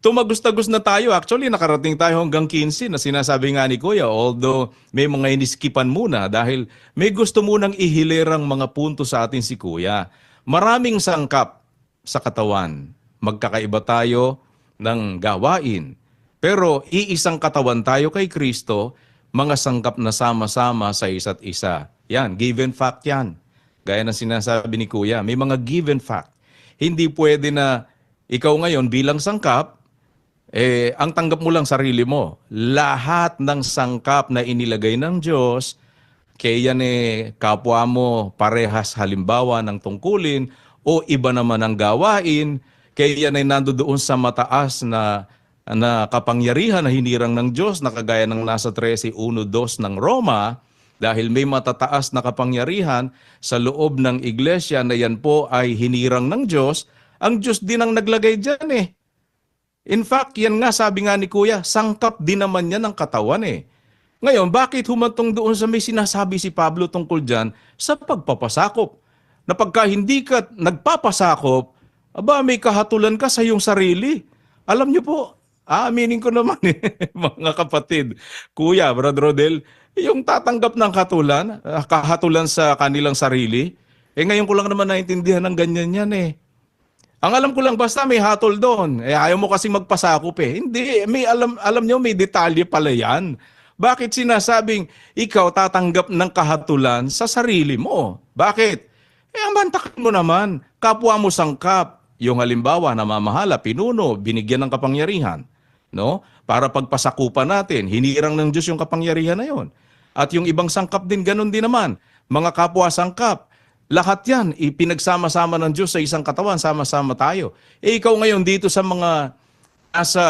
S4: Tumagos-tagos na tayo. Actually, nakarating tayo hanggang 15 na sinasabi nga ni Kuya. Although may mga iniskipan muna dahil may gusto munang ihilirang mga punto sa atin si Kuya. Maraming sangkap sa katawan. Magkakaiba tayo ng gawain. Pero iisang katawan tayo kay Kristo, mga sangkap na sama-sama sa isa't isa. Yan, given fact yan. Gaya ng sinasabi ni Kuya, may mga given fact. Hindi pwede na ikaw ngayon bilang sangkap, ang tanggap mo lang sarili mo. Lahat ng sangkap na inilagay ng Diyos, kaya yan kapwa mo parehas halimbawa ng tungkulin o iba naman ang gawain, kaya yan ay nandoon sa mataas na kapangyarihan na hinirang ng Diyos na kagaya ng nasa 13:1-2 ng Roma. Dahil may matataas na kapangyarihan sa loob ng iglesia na yan po ay hinirang ng Diyos, ang Diyos din ang naglagay dyan eh. In fact, yan nga sabi nga ni Kuya, sangkap din naman yan ng katawan eh. Ngayon, bakit humantong doon sa may sinasabi si Pablo tungkol dyan sa pagpapasakop? Na pagka hindi ka nagpapasakop, aba may kahatulan ka sa iyong sarili. Alam niyo po, aaminin ko naman mga kapatid, Kuya, Brother Rodel, yung tatanggap ng kahatulan sa kanilang sarili, ngayon ko lang naman naintindihan ng ganyan yan eh. Ang alam ko lang basta may hatol doon. Ayaw mo kasi magpasakop eh. Hindi, may alam nyo may detalye pala yan. Bakit sinasabing ikaw tatanggap ng kahatulan sa sarili mo? Bakit? Amantakin mo naman, kapwa mo sangkap. Yung halimbawa, namamahala, pinuno, binigyan ng kapangyarihan. No? Para pagpasakupan natin, hinirang ng Diyos yung kapangyarihan na yon. At yung ibang sangkap din, ganun din naman. Mga kapwa sangkap, lahat yan, ipinagsama-sama ng Diyos sa isang katawan, sama-sama tayo. Ikaw ngayon dito sa mga nasa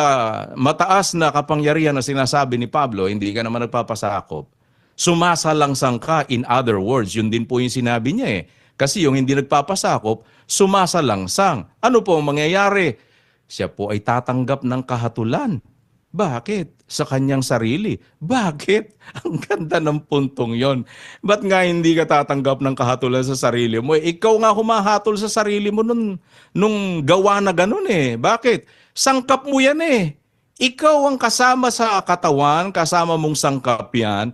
S4: mataas na kapangyarihan na sinasabi ni Pablo, hindi ka naman nagpapasakop. Sumasalangsang ka, in other words, yun din po yung sinabi niya eh. Kasi yung hindi nagpapasakop, sumasalangsang. Ano po ang mangyayari? Siya po ay tatanggap ng kahatulan. Bakit? Sa kanyang sarili. Bakit? Ang ganda ng puntong yon. Ba't nga hindi ka tatanggap ng kahatulan sa sarili mo? Ikaw nga humahatol sa sarili mo nung gawa na ganun eh. Bakit? Sangkap mo yan eh. Ikaw ang kasama sa katawan, kasama mong sangkap yan.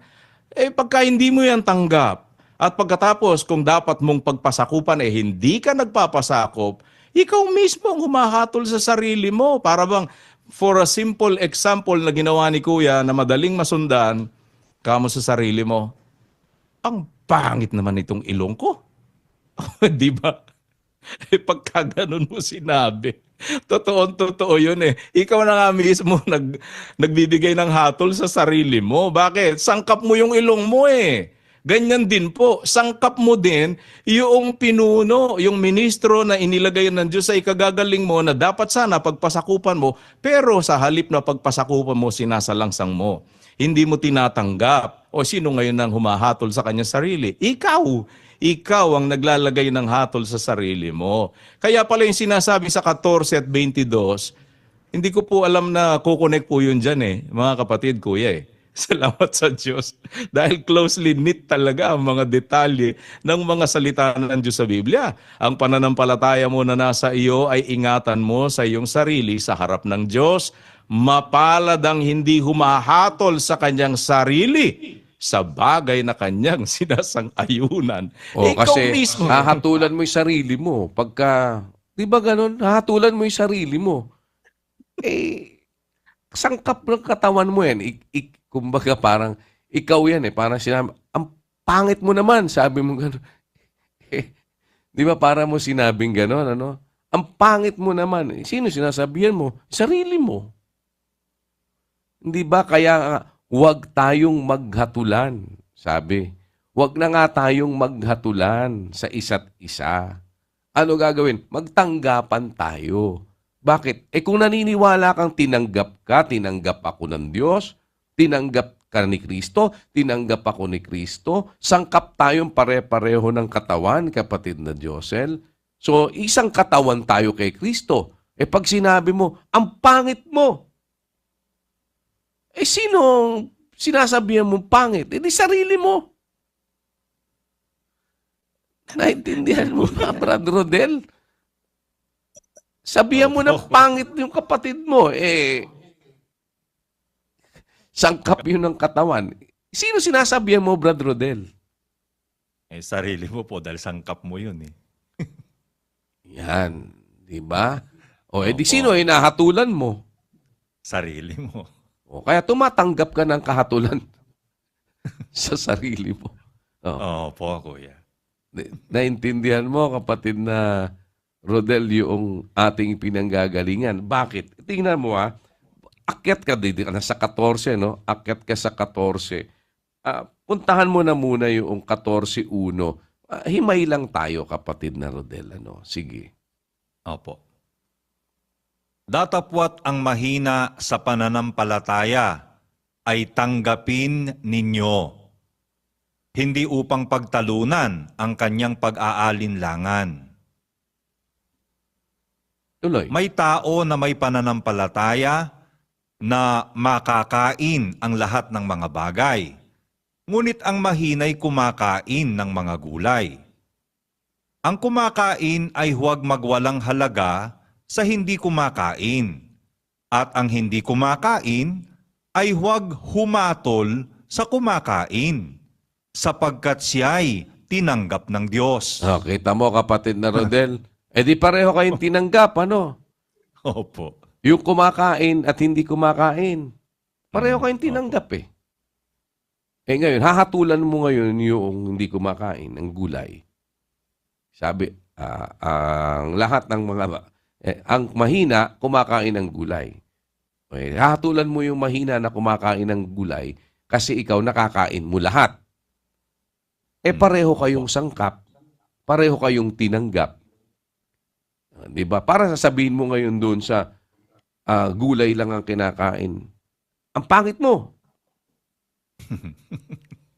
S4: Pagka hindi mo yan tanggap, at pagkatapos kung dapat mong pagpasakupan hindi ka nagpapasakop, ikaw mismo ang humahatol sa sarili mo. Para bang, for a simple example na ginawa ni Kuya na madaling masundan, kamo sa sarili mo, ang pangit naman itong ilong ko. Di ba? Pagka ganun mo sinabi, totoo yun eh. Ikaw na nga mismo nagbibigay ng hatol sa sarili mo. Bakit? Sangkap mo yung ilong mo eh. Ganyan din po, sangkap mo din yung pinuno, yung ministro na inilagay ng Diyos sa ikagagaling mo na dapat sana pagpasakupan mo, pero sa halip na pagpasakupan mo, sinasalangsang mo. Hindi mo tinatanggap. O sino ngayon ang humahatol sa kanyang sarili? Ikaw ang naglalagay ng hatol sa sarili mo. Kaya pala yung sinasabi sa 14 at 22, hindi ko po alam na kukonek po yun dyan eh, mga kapatid, Kuya eh. Salamat sa Diyos. Dahil closely knit talaga ang mga detalye ng mga salita ng Diyos sa Biblia. Ang pananampalataya mo na nasa iyo ay ingatan mo sa iyong sarili sa harap ng Diyos. Mapalad ang hindi humahatol sa kanyang sarili sa bagay na kanyang sinasang-ayunan.
S2: O,
S4: Ikaw
S2: kasi
S4: mismo.
S2: hahatulan mo yung sarili mo. Pagka, di ba ganun? Hahatulan mo yung sarili mo. Eh, sangkap ng katawan mo yan. Kumbaga parang, ikaw yan eh. Parang sinabi, ang pangit mo naman, sabi mo gano'n. Eh, di ba para mo sinabing gano'n, ano? Ang pangit mo naman. Eh, sino sinasabihan mo? Sarili mo. Hindi ba? Kaya nga, huwag tayong maghatulan. Sabi, huwag na nga tayong maghatulan sa isa't isa. Ano gagawin? Magtanggapan tayo. Bakit? Eh kung naniniwala kang tinanggap ako ng Diyos, tinanggap ka ni Kristo, tinanggap ako ni Kristo, sangkap tayong pare-pareho ng katawan, kapatid na Josel. So, isang katawan tayo kay Kristo. Eh pag sinabi mo, ang pangit mo, eh sino sinasabihan mo pangit? Eh di sarili mo. Naintindihan mo ba, Brad Rodel? Sabihan mo ng pangit yung kapatid mo, eh, sangkap yun ng katawan. Sino sinasabihan mo, Brad Rodel?
S3: Eh, sarili mo po dahil sangkap mo yun eh.
S2: Yan, di ba? O, eh di
S3: Opo.
S2: sino hinahatulan mo?
S3: Sarili mo.
S2: O, kaya tumatanggap ka ng kahatulan sa sarili mo. O,
S3: Opo, kuya.
S2: naintindihan mo, kapatid na Rodel, yung ating pinanggagalingan. Bakit? Tingnan mo akyat ka dito, nasa 14, no? Akyat ka sa 14. Puntahan mo na muna yung 14.1. Himay lang tayo, kapatid na Rodel. Ano? Sige.
S3: Opo. Datapwat ang mahina sa pananampalataya ay tanggapin ninyo, hindi upang pagtalunan ang kanyang pag-aalinlangan.
S2: Tuloy.
S3: May tao na may pananampalataya na makakain ang lahat ng mga bagay, ngunit ang mahina'y kumakain ng mga gulay. Ang kumakain ay huwag magwalang halaga sa hindi kumakain, at ang hindi kumakain ay huwag humatol sa kumakain, sapagkat siya'y tinanggap ng Diyos.
S2: Kita mo, kapatid na Rodel. Eh di pareho kayong tinanggap, ano?
S3: Opo.
S2: Yung kumakain at hindi kumakain. Pareho kayong tinanggap eh. Eh ngayon, hahatulan mo ngayon yung hindi kumakain, ng gulay. Sabi, ang lahat ng mga, ang mahina, kumakain ng gulay. Eh, hahatulan mo yung mahina na kumakain ng gulay kasi ikaw nakakain mo lahat. Eh pareho kayong sangkap, pareho kayong tinanggap. Di ba? Para sasabihin mo ngayon doon sa gulay lang ang kinakain. Ang pangit mo.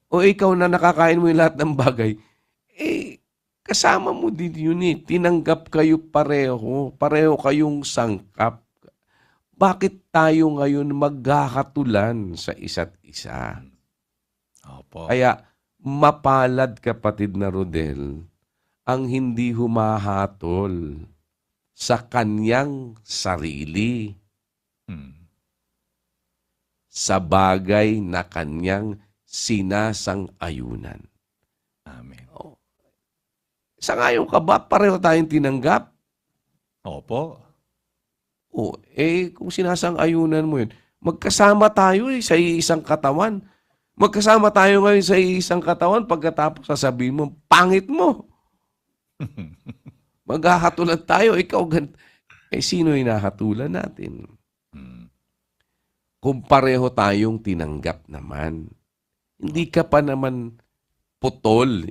S2: O ikaw na nakakain mo yung lahat ng bagay, eh, kasama mo din yun eh. Tinanggap kayo pareho. Pareho kayong sangkap. Bakit tayo ngayon maghahatulan sa isa't isa?
S3: Opo.
S2: Kaya, mapalad, kapatid na Rodel, ang hindi humahatol sa kanyang sarili
S3: Hmm.
S2: sa bagay na kanyang sinasang-ayunan.
S3: Amen.
S2: Sa ngayon ka ba, pareho tayong tinanggap?
S3: Opo.
S2: O, kung sinasang-ayunan mo yun, magkasama tayo sa isang katawan. Magkasama tayo ngayon sa isang katawan, pagkatapos sasabihin mo, pangit mo. Maghahatulan tayo, ikaw sino hinahatulan natin? Kung pareho tayong tinanggap naman, hindi ka pa naman putol.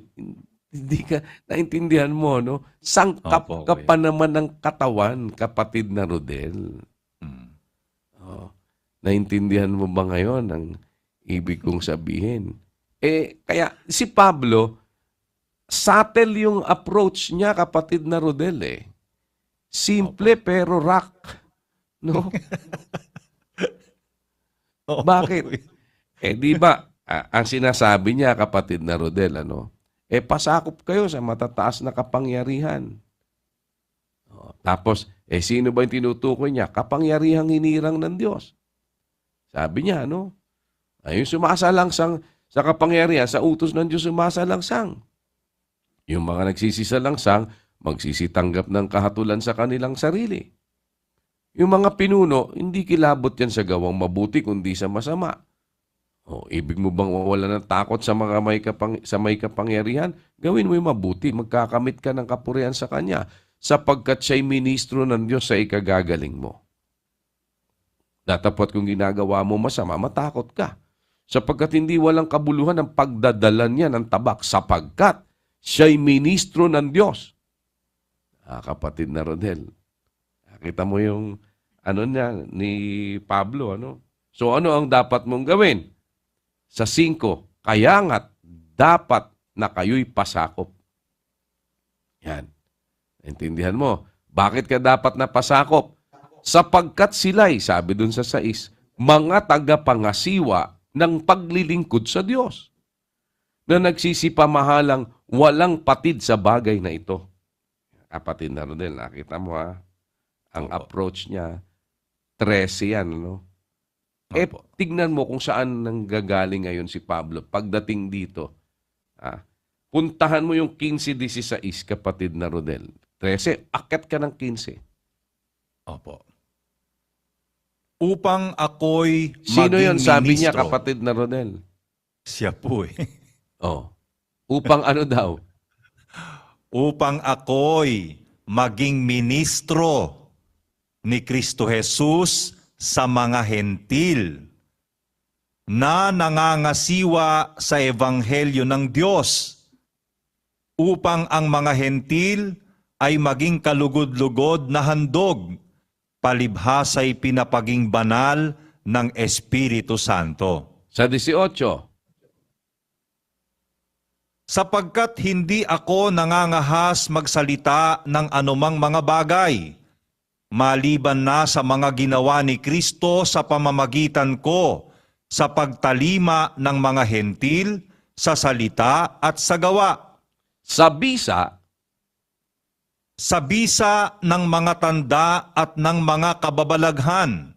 S2: Hindi ka, naintindihan mo, no? Sangkap
S3: Opo,
S2: ka
S3: kuya.
S2: pa naman ng katawan, kapatid na Rodel.
S3: Hmm.
S2: Naintindihan mo ba ngayon ang ibig kong sabihin? Kaya si Pablo, subtle yung approach niya, kapatid na Rodel eh. Simple pero rock. No?
S3: Opo,
S2: Bakit?
S3: kuya.
S2: Di ba, ang sinasabi niya, kapatid na Rodel, pasakop kayo sa matataas na kapangyarihan. Tapos, sino ba yung tinutukoy niya? Kapangyarihang hinirang ng Diyos. Sabi niya, yung sumasalang sa kapangyarihan, sa utos ng Diyos sumasalangsang. Yung mga nagsisisalangsang, magsisitanggap ng kahatulan sa kanilang sarili. Yung mga pinuno, hindi kilabot yan sa gawang mabuti kundi sa masama. O, ibig mo bang wala ng takot sa mga may kapangyarihan? Gawin mo yung mabuti, magkakamit ka ng kapurihan sa Kanya, sapagkat siya'y ministro ng Diyos sa ikagagaling mo. Datapot kung ginagawa mo masama, matakot ka. Sapagkat hindi walang kabuluhan ang pagdadala niya ng tabak, sapagkat siya'y ministro ng Diyos. Kapatid na Rodel, nakita mo yung niya ni Pablo, So ano ang dapat mong gawin? Sa 5, kaya nga't dapat na kayo'y pasakop. Yan. Intindihan mo. Bakit ka dapat na pasakop? Sapagkat sila'y, sabi dun sa 6, mga tagapangasiwa ng paglilingkod sa Diyos na nagsisipamahalang walang patid sa bagay na ito. Kapatid na Rodel, nakita mo ang approach niya, 13 yan, tignan mo kung saan nanggagaling ngayon si Pablo. Pagdating dito, puntahan mo yung 15-16, kapatid na Rodel. 13, akyat ka ng 15.
S3: Opo. Upang ako'y
S2: Sino
S3: maging
S2: yon sabi niya,
S3: ministro.
S2: kapatid na Rodel?
S3: Siya po eh.
S2: Upang ano daw?
S3: Upang ako'y maging ministro ni Kristo Jesus sa mga hentil na nangangasiwa sa ebanghelyo ng Diyos, upang ang mga hentil ay maging kalugod-lugod na handog, palibhasa'y pinapaging banal ng Espiritu Santo.
S2: Sa 18,
S3: Sapagkat hindi ako nangangahas magsalita ng anumang mga bagay, maliban na sa mga ginawa ni Kristo sa pamamagitan ko sa pagtalima ng mga hentil, sa salita at sa gawa,
S2: sa bisa,
S3: sa bisa ng mga tanda at ng mga kababalaghan,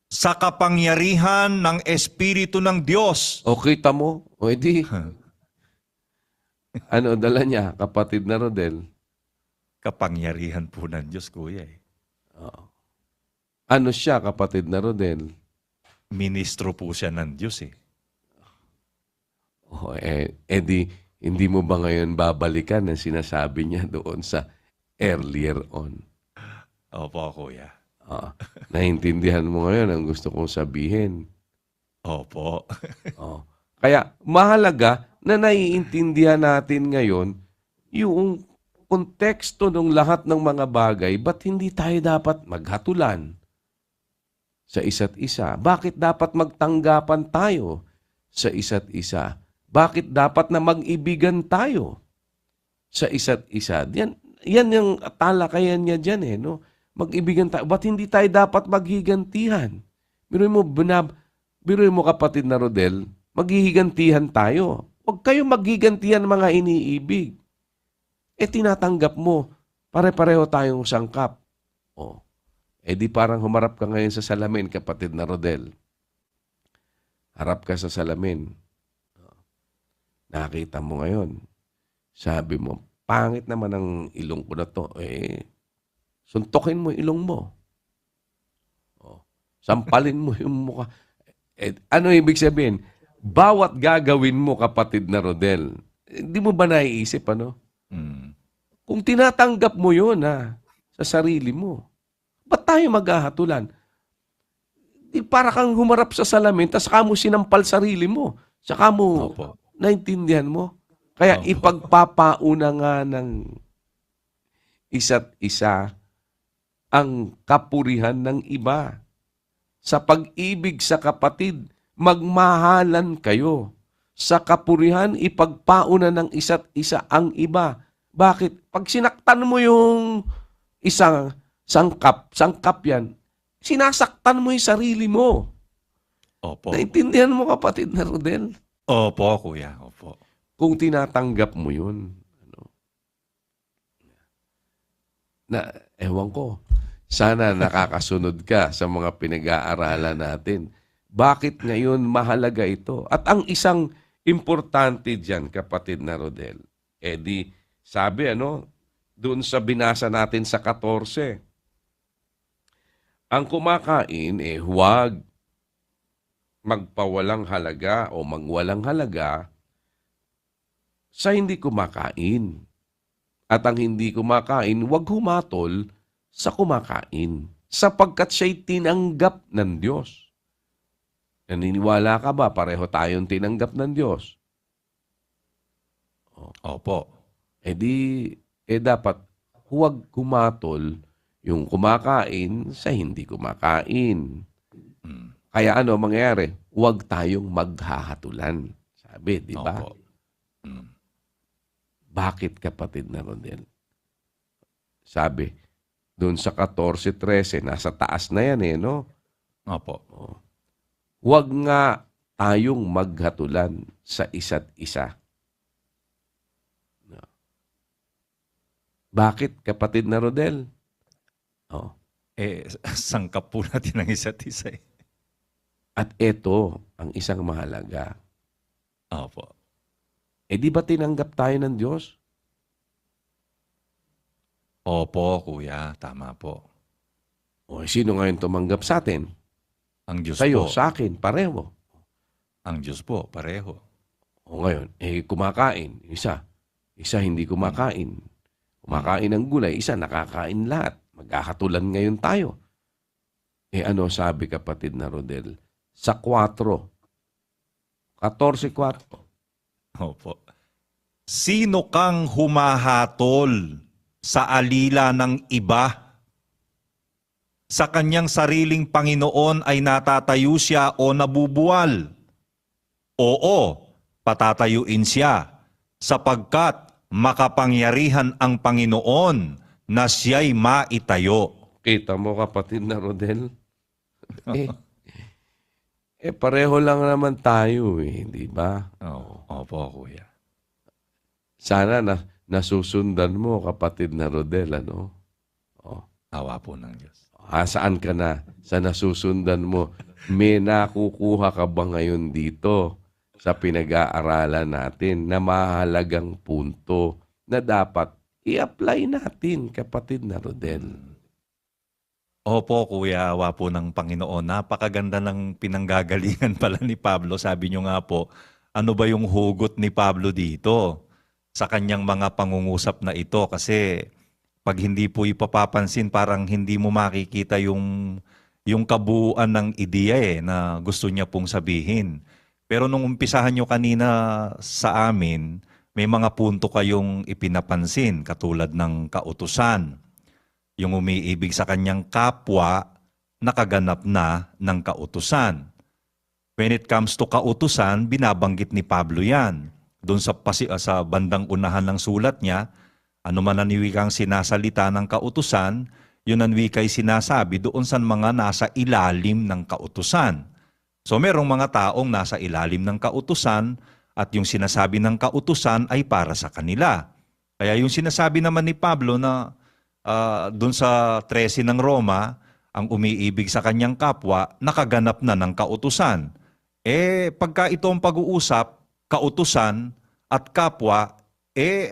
S3: sa kapangyarihan ng Espiritu ng Diyos.
S2: o kita mo, o edi, dala niya, kapatid na Rodel?
S3: Kapangyarihan po ng Diyos, kuya eh.
S2: Ano siya, kapatid na Rodel?
S3: Ministro po siya ng Diyos eh.
S2: Edi, hindi mo ba ngayon babalikan ang sinasabi niya doon sa earlier on?
S3: Opo, kuya.
S2: Naintindihan mo ngayon ang gusto kong sabihin.
S3: Opo.
S2: Kaya mahalaga na naiintindihan natin ngayon yung konteksto ng lahat ng mga bagay, ba't hindi tayo dapat maghatulan sa isa't isa? Bakit dapat magtanggapan tayo sa isa't isa? Bakit dapat na mag-ibigan tayo sa isa't isa? Yan yung talakayan niya dyan Mag-ibigan tayo. Ba't hindi tayo dapat maghigantihan? Biruin mo kapatid na Rodel, maghihigantihan tayo. Huwag kayong maghigantihan mga iniibig. Tinatanggap mo, pare-pareho tayong sangkap. Di parang humarap ka ngayon sa salamin, kapatid na Rodel. Harap ka sa salamin. Nakita mo ngayon. Sabi mo, pangit naman ang ilong ko na to. Suntokin mo ilong mo. Sampalin mo yung mukha. Ano ibig sabihin? Bawat gagawin mo, kapatid na Rodel, hindi mo ba naiisip, Kung tinatanggap mo yun, sa sarili mo, ba't tayo maghahatulan? Para kang humarap sa salamin, tas kamo sinampal sarili mo. Saka mo, naintindihan mo? Kaya ipagpapauna nga ng isa't isa ang kapurihan ng iba. Sa pag-ibig sa kapatid, magmahalan kayo. Sa kapurihan, ipagpauna ng isa't isa ang iba. Bakit? Pag sinaktan mo yung isang sangkap yan, sinasaktan mo yung sarili mo.
S3: Opo.
S2: Naintindihan mo, kapatid na Rodel?
S3: Opo, kuya. Opo.
S2: Kung tinatanggap mo yun. Ewan ko. Sana nakakasunod ka sa mga pinag-aaralan natin. Bakit ngayon mahalaga ito? At ang isang Importante dyan, kapatid na Rodel. Eh di, sabi doon sa binasa natin sa 14, ang kumakain huwag magpawalang halaga o magwalang halaga sa hindi kumakain. At ang hindi kumakain, huwag humatol sa kumakain sapagkat siya'y tinanggap ng Diyos. Naniniwala ka ba? Pareho tayong tinanggap ng Diyos.
S3: Opo.
S2: Dapat huwag humatol yung kumakain sa hindi kumakain. Kaya mangyayari? Huwag tayong maghahatulan. Sabi, di ba?
S3: Opo.
S2: Bakit, kapatid na Rodel? Sabi, doon sa 14-13, nasa taas na yan
S3: Opo.
S2: Huwag nga tayong maghatulan sa isa't isa. Bakit, kapatid na Rodel?
S3: Sangkap po natin ang isa't isa.
S2: At ito ang isang mahalaga.
S3: Opo.
S2: Di ba tinanggap tayo ng Diyos?
S3: Opo, kuya. Tama po.
S2: Sino ngayon tumanggap sa atin?
S3: Ang Diyos
S2: Sa'yo,
S3: po.
S2: sa akin, pareho.
S3: Ang Diyos po, pareho.
S2: Ngayon, kumakain. Isa hindi kumakain. Kumakain ng gulay, isa nakakain lahat. Magkakatulan ngayon tayo. Ano sabi, kapatid na Rodel? Sa 14:4.
S3: Opo. Sino kang humahatol sa alila ng iba? Sa kanyang sariling Panginoon ay natatayo siya o nabubuwal? Oo, patatayuin siya, sapagkat makapangyarihan ang Panginoon na siya'y maitayo.
S2: Kita mo, kapatid na Rodel? Pareho lang naman tayo di ba?
S3: Opo, kuya.
S2: Sana nasusundan mo, kapatid na Rodel,
S3: Awa po ng Diyos.
S2: Saan ka na? Sa nasusundan mo, may nakukuha ka ba ngayon dito sa pinag-aaralan natin na mahalagang punto na dapat i-apply natin, kapatid na Rodel?
S3: Opo, kuya, awa po ng Panginoon. Napakaganda ng pinanggagalingan pala ni Pablo. Sabi nyo nga po, ano ba yung hugot ni Pablo dito sa kanyang mga pangungusap na ito? Kasi pag hindi po ipapapansin, parang hindi mo makikita yung kabuuan ng ideya na gusto niya pong sabihin. Pero nung umpisahan nyo kanina sa amin, may mga punto kayong ipinapansin, katulad ng kautusan. Yung umiibig sa kanyang kapwa, nakaganap na ng kautusan. When it comes to kautusan, binabanggit ni Pablo yan. Doon sa bandang unahan ng sulat niya, ano man ang wikang sinasalita ng kautusan, yun ang wika'y sinasabi doon sa mga nasa ilalim ng kautusan. So merong mga taong nasa ilalim ng kautusan at yung sinasabi ng kautusan ay para sa kanila. Kaya yung sinasabi naman ni Pablo na doon sa 13 ng Roma, ang umiibig sa kanyang kapwa, nakaganap na ng kautusan. Pagka ito ang pag-uusap, kautusan at kapwa,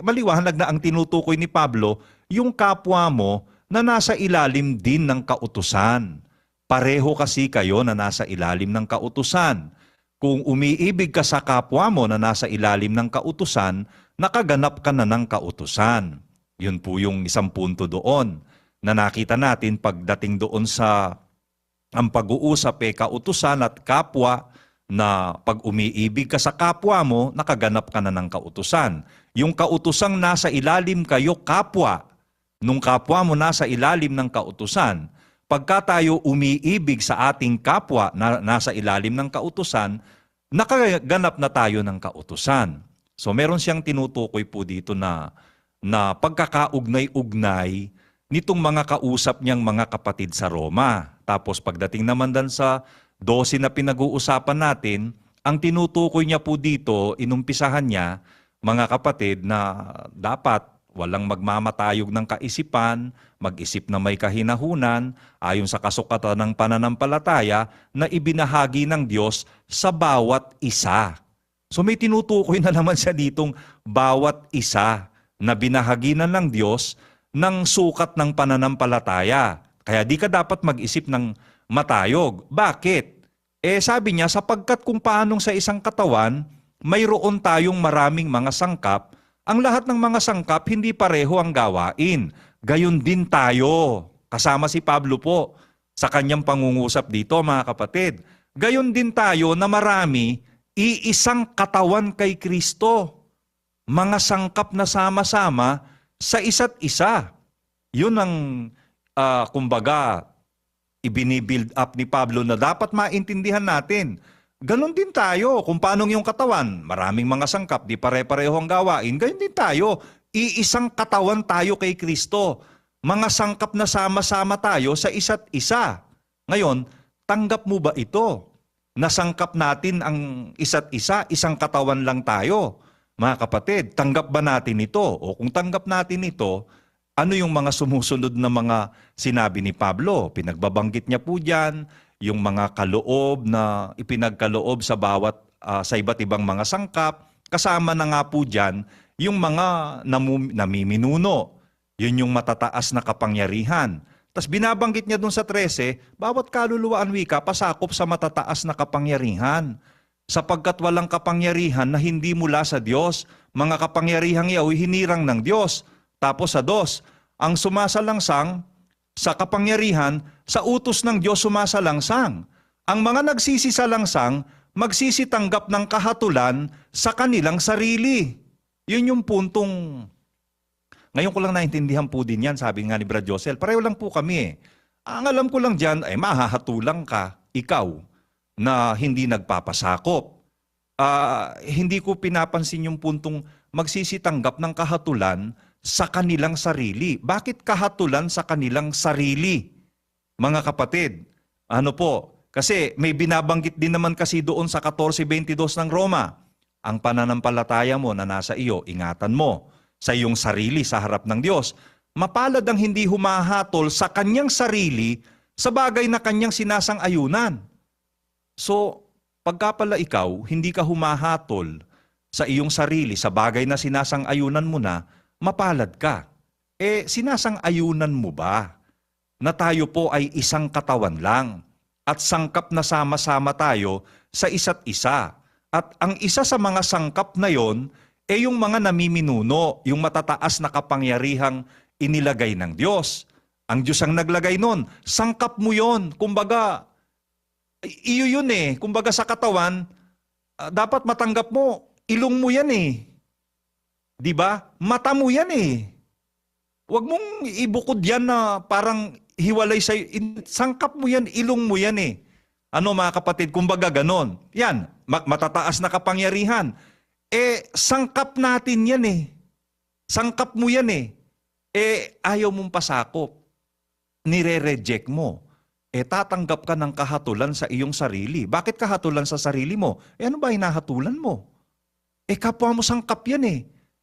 S3: maliwanag na ang tinutukoy ni Pablo, yung kapwa mo na nasa ilalim din ng kautusan. Pareho kasi kayo na nasa ilalim ng kautusan. Kung umiibig ka sa kapwa mo na nasa ilalim ng kautusan, nakaganap ka na ng kautusan. Yun po yung isang punto doon na nakita natin pagdating doon sa ang pag-uusap kautusan at kapwa, na pag umiibig ka sa kapwa mo, nakaganap ka na ng kautusan. Yung kautusang nasa ilalim kayo, kapwa, nung kapwa mo nasa ilalim ng kautusan, pagka tayo umiibig sa ating kapwa na nasa ilalim ng kautusan, nakaganap na tayo ng kautusan. So meron siyang tinutukoy po dito na pagkakaugnay-ugnay nitong mga kausap niyang mga kapatid sa Roma. Tapos pagdating naman dan sa 12 na pinag-uusapan natin, ang tinutukoy niya po dito, inumpisahan niya, mga kapatid, na dapat walang magmamatayog ng kaisipan, mag-isip na may kahinahunan, ayon sa kasukatan ng pananampalataya na ibinahagi ng Diyos sa bawat isa. So may tinutukoy na naman siya ditong bawat isa na binahaginan ng Diyos ng sukat ng pananampalataya. Kaya di ka dapat mag-isip ng matayog. Bakit? Sabi niya, sapagkat kung paanong sa isang katawan, mayroon tayong maraming mga sangkap, ang lahat ng mga sangkap hindi pareho ang gawain. Gayon din tayo. Kasama si Pablo po sa kanyang pangungusap dito, mga kapatid. Gayon din tayo na marami, iisang katawan kay Kristo. Mga sangkap na sama-sama sa isa't isa. Yun ang, kumbaga, ibinibuild up ni Pablo na dapat maintindihan natin. Ganon din tayo. Kung paano yung katawan, maraming mga sangkap, di pare-pareho ang gawain, gayon din tayo. Iisang katawan tayo kay Kristo. Mga sangkap na sama-sama tayo sa isa't isa. Ngayon, tanggap mo ba ito? Nasangkap natin ang isa't isa, isang katawan lang tayo. Mga kapatid, tanggap ba natin ito? O kung tanggap natin ito, ano yung mga sumusunod na mga sinabi ni Pablo? Pinagbabanggit niya po dyan, yung mga kaloob na ipinagkaloob sa sa iba't ibang mga sangkap. Kasama na nga po dyan, yung mga namiminuno. Yun yung matataas na kapangyarihan. Tapos binabanggit niya dun sa 13, bawat kaluluwa ang wika pasakop sa matataas na kapangyarihan. Sapagkat walang kapangyarihan na hindi mula sa Diyos. Mga kapangyarihang iyaw hinirang ng Diyos. Tapos sa 2, ang sumasalangsang sa kapangyarihan, sa utos ng Diyos sumasalangsang. Ang mga nagsisisalangsang, magsisitanggap ng kahatulan sa kanilang sarili. Yun yung puntong, ngayon ko lang naintindihan po din yan, sabi nga ni Brad Josel, pareho lang po kami eh. Ang alam ko lang dyan, ay mahahatulang ka, ikaw, na hindi nagpapasakop. Hindi ko pinapansin yung puntong magsisitanggap ng kahatulan sa kanilang sarili. Bakit kahatulan sa kanilang sarili? Mga kapatid, ano po? Kasi may binabanggit din naman kasi doon sa 14:22 ng Roma. Ang pananampalataya mo na nasa iyo, ingatan mo sa iyong sarili sa harap ng Diyos. Mapalad ang hindi humahatol sa kanyang sarili sa bagay na kanyang sinasang-ayunan. So, pagka pala ikaw, hindi ka humahatol sa iyong sarili sa bagay na sinasang-ayunan mo na, mapalad ka. Sinasang-ayunan mo ba na tayo po ay isang katawan lang at sangkap na sama-sama tayo sa isa't isa? At ang isa sa mga sangkap na yon, yung mga namiminuno, yung matataas na kapangyarihang inilagay ng Diyos. Ang Diyos ang naglagay nun. Sangkap mo yon. Kumbaga, iyo yun eh. Kumbaga sa katawan, dapat matanggap mo, ilong mo yan eh. Di ba? Mata mo yan eh. Huwag mong ibukod yan na parang hiwalay sa'yo. Sangkap mo yan, ilong mo yan eh. Ano mga kapatid, kumbaga ganon. Yan, matataas na kapangyarihan. Sangkap natin yan eh. Sangkap mo yan eh. Ayaw mong pasakop. Nire-reject mo. Tatanggap ka ng kahatulan sa iyong sarili. Bakit kahatulan sa sarili mo? Ano ba hinahatulan mo? Kapwa mo sangkap yan eh.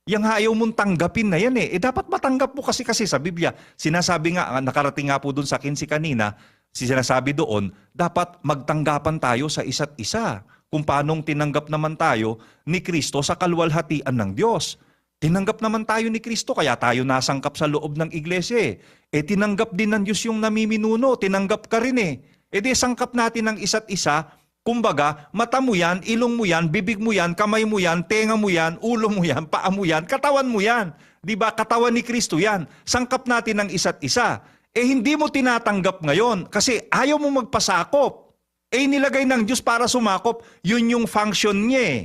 S3: Yang ayaw mong tanggapin na yan eh. Dapat matanggap mo kasi sa Biblia. Sinasabi nga, nakarating nga po dun sa 15 kanina, sinasabi doon, dapat magtanggapan tayo sa isa't isa. Kung paanong tinanggap naman tayo ni Kristo sa kaluwalhatian ng Diyos. Tinanggap naman tayo ni Kristo, kaya tayo nasangkap sa loob ng iglesia eh. Tinanggap din ng Diyos yung namiminuno, tinanggap ka rin eh. Di sangkap natin ng isa't isa, kumbaga, mata mo yan, ilong mo yan, bibig mo yan, kamay mo yan, tenga mo yan, ulo mo yan, paa mo yan, katawan mo yan. Di ba? Katawan ni Kristo yan. Sangkap natin ng isa't isa. Hindi mo tinatanggap ngayon kasi ayaw mo magpasakop. Nilagay ng Diyos para sumakop, yun yung function niya eh.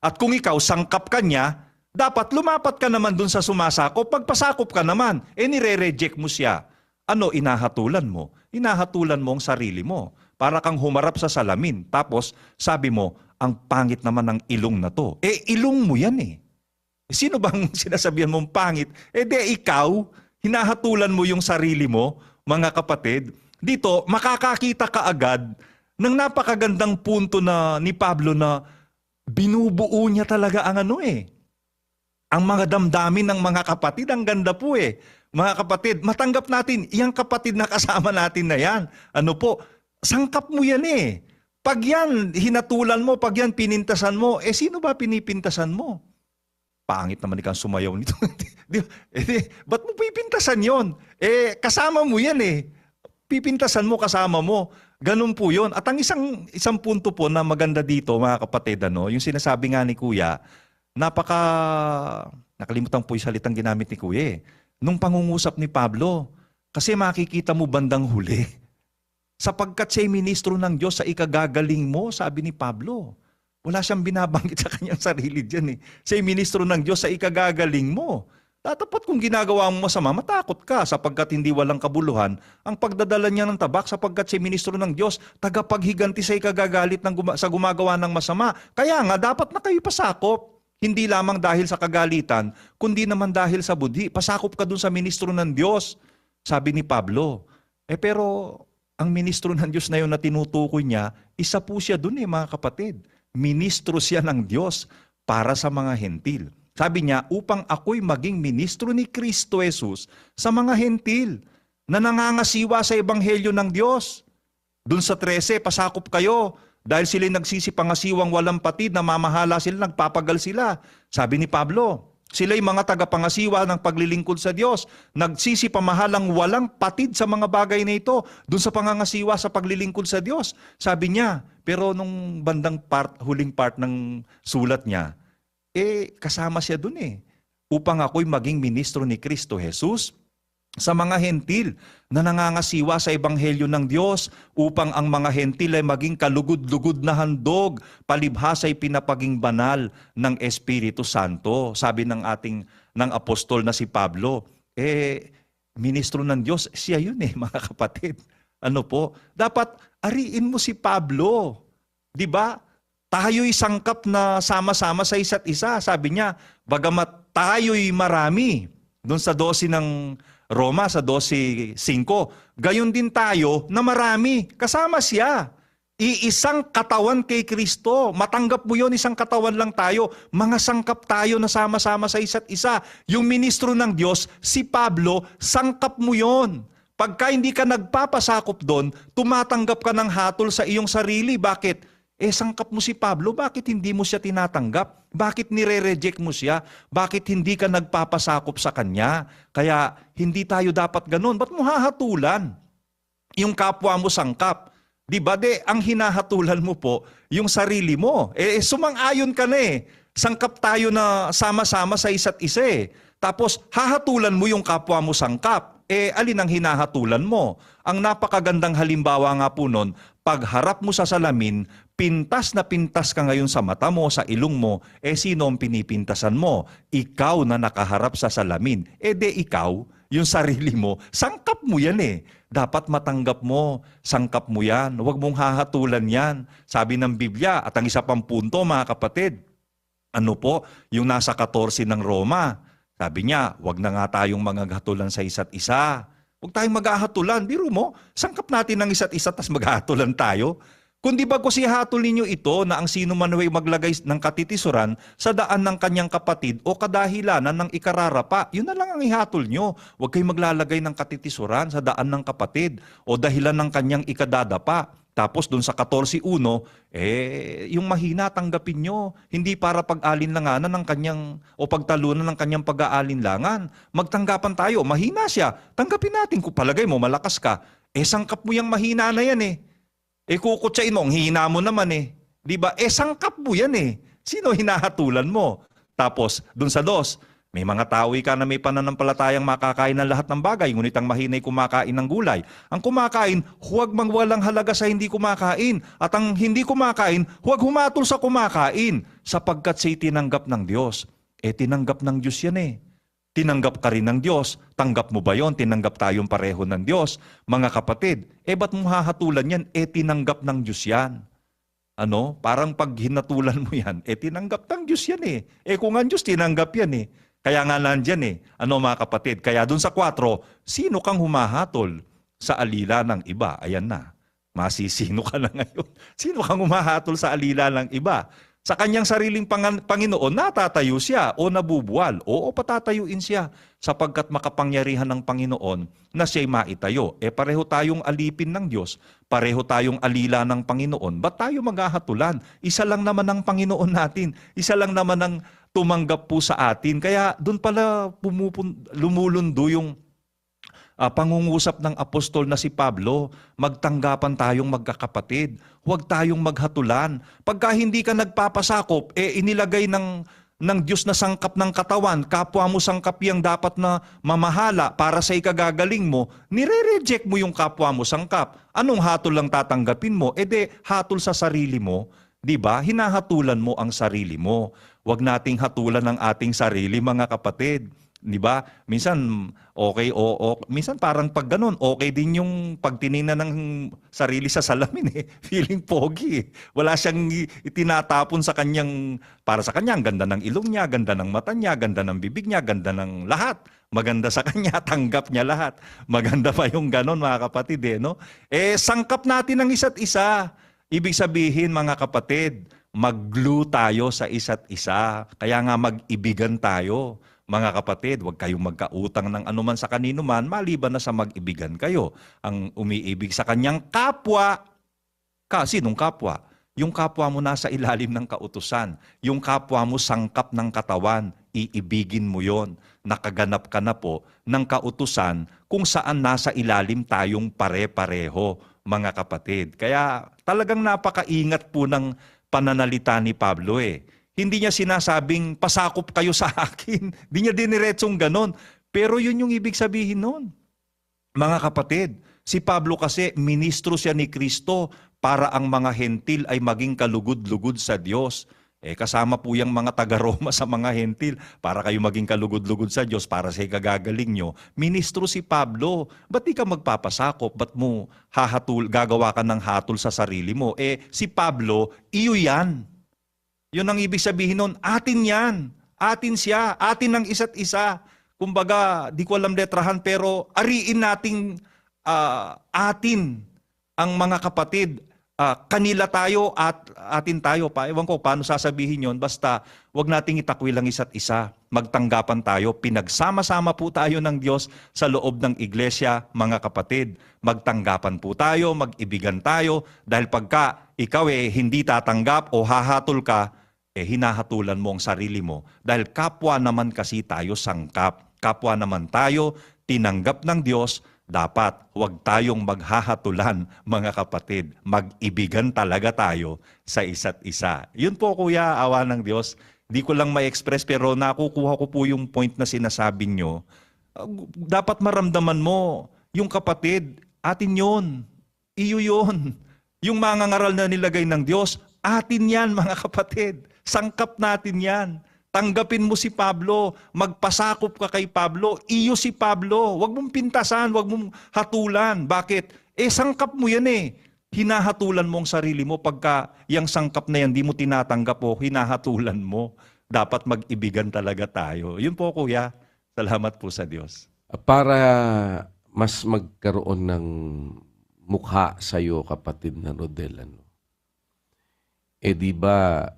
S3: At kung ikaw sangkap ka niya, dapat lumapat ka naman dun sa sumasakop, pagpasakop ka naman, nire-reject mo siya. Ano inahatulan mo? Inahatulan mo ang sarili mo. Para kang humarap sa salamin. Tapos sabi mo, ang pangit naman ng ilong na to. Ilong mo yan eh. Sino bang sinasabihan mong pangit? Ikaw, hinahatulan mo yung sarili mo, mga kapatid. Dito, makakakita ka agad ng napakagandang punto na ni Pablo na binubuo niya talaga ang ang mga damdamin ng mga kapatid. Ang ganda po eh. Mga kapatid, matanggap natin, yung kapatid na kasama natin na yan. Sangkap mo yan eh. Pag yan, hinatulan mo, pag yan, pinintasan mo, sino ba pinipintasan mo? Pangit naman ikaw sumayaw nito. Ba't mo pipintasan yon? Kasama mo yan Pipintasan mo, kasama mo. Ganun po yun. At ang isang punto po na maganda dito, mga kapatid, yung sinasabi nga ni Kuya, nakalimutan po yung salitang ginamit ni Kuya nung pangungusap ni Pablo. Kasi makikita mo bandang huli. Sapagkat siya'y ministro ng Diyos sa ikagagaling mo, sabi ni Pablo. Wala siyang binabanggit sa kanyang sarili dyan Siya'y ministro ng Diyos sa ikagagaling mo. Tatapat kung ginagawa mo masama, matakot ka sapagkat hindi walang kabuluhan ang pagdadala niya ng tabak sapagkat siya'y ministro ng Diyos, tagapaghiganti sa ikagagalit sa gumagawa ng masama. Kaya nga, dapat na kayo pasakop. Hindi lamang dahil sa kagalitan, kundi naman dahil sa budhi. Pasakop ka dun sa ministro ng Diyos, sabi ni Pablo. Pero ang ministro ng Diyos na yun na tinutukoy niya, isa po siya dun mga kapatid. Ministro siya ng Diyos para sa mga hentil. Sabi niya, upang ako'y maging ministro ni Kristo Jesus sa mga hentil na nangangasiwa sa ebanghelyo ng Diyos. Dun sa 13, pasakop kayo dahil sila'y nagsisipangasiwang walang patid, namamahala sila, nagpapagal sila. Sabi ni Pablo, sila'y mga tagapangasiwa ng paglilingkod sa Diyos, nagsisipamahalang walang patid sa mga bagay na ito, dun sa pangangasiwa sa paglilingkod sa Diyos. Sabi niya, pero nung huling part ng sulat niya, kasama siya dun upang ako'y maging ministro ni Kristo Jesus sa mga hentil na nangangasiwa sa ebanghelyo ng Diyos, upang ang mga hentil ay maging kalugod-lugod na handog, palibhasa'y pinapaging banal ng Espiritu Santo. Sabi ng apostol na si Pablo, ministro ng Diyos, siya yun mga kapatid. Dapat ariin mo si Pablo. 'Di ba? Tayo'y sangkap na sama-sama sa isa't isa. Sabi niya, bagamat tayo'y marami, doon sa 12 ng Roma, sa 12:5, gayon din tayo na marami. Kasama siya. Iisang katawan kay Kristo. Matanggap mo yon, isang katawan lang tayo. Mga sangkap tayo na sama-sama sa isa't isa. Yung ministro ng Diyos, si Pablo, sangkap mo yon. Pagka hindi ka nagpapasakop doon, tumatanggap ka ng hatol sa iyong sarili. Bakit? Sangkap mo si Pablo, bakit hindi mo siya tinatanggap? Bakit nire-reject mo siya? Bakit hindi ka nagpapasakop sa kanya? Kaya hindi tayo dapat ganun. Ba't mo hahatulan yung kapwa mo sangkap? Di ba? Ang hinahatulan mo po, yung sarili mo. Sumang-ayon ka na Sangkap tayo na sama-sama sa isa't isa Tapos hahatulan mo yung kapwa mo sangkap. Alin ang hinahatulan mo? Ang napakagandang halimbawa nga po nun, pagharap mo sa salamin, pintas na pintas ka ngayon sa mata mo, sa ilong mo, sino ang pinipintasan mo? Ikaw na nakaharap sa salamin. Ikaw, yung sarili mo, sangkap mo yan Dapat matanggap mo, sangkap mo yan. Huwag mong hahatulan yan. Sabi ng Biblia, at ang isa pang punto mga kapatid, yung nasa 14 ng Roma, sabi niya, wag na nga tayong maghatulan sa isa't isa. Huwag tayong maghahatulan. Biro mo, sangkap natin ng isa't isa tas maghahatulan tayo. Kundi bago sihatol ninyo ito na ang sino man ay maglagay ng katitisuran sa daan ng kanyang kapatid o kadahilanan ng ikararapa, yun na lang ang ihatol nyo. Huwag kayong maglalagay ng katitisuran sa daan ng kapatid o dahilan ng kanyang ikadadapa. Tapos dun sa 14:1, yung mahina tanggapin nyo. Hindi para pag-alinlanganan ng kanyang o pagtalunan ng kanyang pag-aalinlangan. Magtanggapan tayo, mahina siya. Tanggapin natin kung palagay mo malakas ka. Sangkap mo yung mahina na yan kukutsain mo, ang hina mo naman Di ba? Sangkap mo yan Sino hinahatulan mo? Tapos, dun sa 2, may mga tao ka na may pananampalatayang makakain ng lahat ng bagay, ngunit ang mahina'y kumakain ng gulay. Ang kumakain, huwag mangwalang halaga sa hindi kumakain. At ang hindi kumakain, huwag humatol sa kumakain, sapagkat siya'y tinanggap ng Diyos. Tinanggap ng Diyos yan Tinanggap ka rin ng Diyos. Tanggap mo ba yon? Tinanggap tayong pareho ng Diyos. Mga kapatid, ba't mo hahatulan yan? Tinanggap ng Diyos yan. Parang pag hinatulan mo yan, tinanggap ng Diyos yan kung ang Diyos, tinanggap yan Kaya nga nandyan mga kapatid? Kaya dun sa 4, sino kang humahatol sa alila ng iba? Ayan na. Masisino ka na ngayon. Sino kang humahatol sa alila ng iba? Sa kanyang sariling Panginoon, natatayo siya o nabubuwal. Oo, patatayuin siya sapagkat makapangyarihan ng Panginoon na siya'y maitayo. Pareho tayong alipin ng Diyos, pareho tayong alila ng Panginoon. Ba't tayo maghahatulan? Isa lang naman ang Panginoon natin. Isa lang naman ang tumanggap po sa atin. Kaya doon pala lumulundo yung pangungusap ng apostol na si Pablo, magtanggapan tayong magkakapatid. Huwag tayong maghatulan. Pagka hindi ka nagpapasakop, inilagay ng Diyos na sangkap ng katawan, kapwa mo sangkap yang dapat na mamahala para sa ikagagaling mo, nire-reject mo yung kapwa mo sangkap. Anong hatol lang tatanggapin mo? Hatol sa sarili mo. 'Di ba? Hinahatulan mo ang sarili mo. Huwag nating hatulan ang ating sarili, mga kapatid. 'Di ba? Minsan okay minsan parang pag ganun, okay din yung pagtiningnan ng sarili sa salamin Feeling pogi Wala siyang itinatapon sa kanyang, para sa kanya, ang ganda ng ilong niya, ganda ng mata niya, ganda ng bibig niya, ganda ng lahat. Maganda sa kanya, tanggap niya lahat. Maganda pa yung ganon, mga kapatid no? Sangkap natin ang isa't isa. Ibig sabihin, mga kapatid, mag-glue tayo sa isa't isa. Kaya nga mag-ibigan tayo. Mga kapatid, huwag kayong magkautang ng anuman sa kanino man, maliban na sa mag-ibigan kayo. Ang umiibig sa kanyang kapwa, sinong kapwa? Yung kapwa mo nasa ilalim ng kautusan. Yung kapwa mo sangkap ng katawan, iibigin mo yon. Nakaganap ka na po ng kautusan kung saan nasa ilalim tayong pare-pareho, mga kapatid. Kaya talagang napakaingat po ng pananalita ni Pablo Hindi niya sinasabing, pasakop kayo sa akin. Hindi niya diniretsong ganon. Pero yun yung ibig sabihin nun. Mga kapatid, si Pablo kasi, ministro siya ni Kristo para ang mga hentil ay maging kalugod-lugod sa Diyos. Kasama po yung mga taga-Roma sa mga hentil para kayo maging kalugod-lugod sa Diyos, para sa ikagagaling nyo. Ministro si Pablo. Ba't di ka magpapasakop? Ba't mo gagawa ka ng hatol sa sarili mo? Si Pablo, iyo yan. Yun ang ibig sabihin nun, atin yan. Atin siya. Atin ang isa't isa. Kumbaga, di ko alam letrahan, pero ariin nating atin ang mga kapatid. Kanila tayo at atin tayo. Ewan ko paano sasabihin yon. Basta wag nating itakwil ang isa't isa. Magtanggapan tayo. Pinagsama-sama po tayo ng Diyos sa loob ng iglesia, mga kapatid. Magtanggapan po tayo, mag-ibigan tayo. Dahil pagka ikaw hindi tatanggap o hahatol ka, hinahatulan mo ang sarili mo. Dahil kapwa naman kasi tayo sangkap. Kapwa naman tayo tinanggap ng Diyos. Dapat huwag tayong maghahatulan, mga kapatid. Mag-ibigan talaga tayo sa isa't isa. Yun po, kuya, awa ng Diyos. Di ko lang ma-express pero nakukuha ko po yung point na sinasabi nyo. Dapat maramdaman mo, yung kapatid, atin yun. Iyo yun. Yung mga ngaral na nilagay ng Diyos, atin yan, mga kapatid. Sangkap natin yan. Tanggapin mo si Pablo, magpasakop ka kay Pablo, iyo si Pablo. Huwag mong pintasan, huwag mong hatulan. Bakit? Sangkap mo yan Hinahatulan mo ang sarili mo pagka yung sangkap na yan, di mo tinatanggap hinahatulan mo. Dapat mag-ibigan talaga tayo. Yun po, kuya. Salamat po sa Diyos.
S2: Para mas magkaroon ng mukha sa iyo, kapatid na Rodel, di ba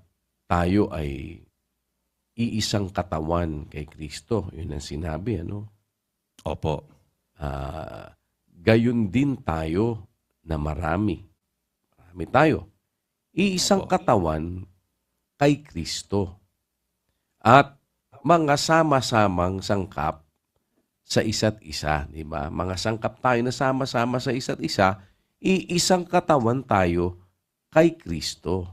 S2: tayo ay iisang katawan kay Kristo. Yun ang sinabi,
S3: Opo.
S2: Gayon din tayo na marami. Marami tayo. Iisang katawan kay Kristo. At mga sama-samang sangkap sa isa't isa, di ba? Mga sangkap tayo na sama-sama sa isa't isa, iisang katawan tayo kay Kristo.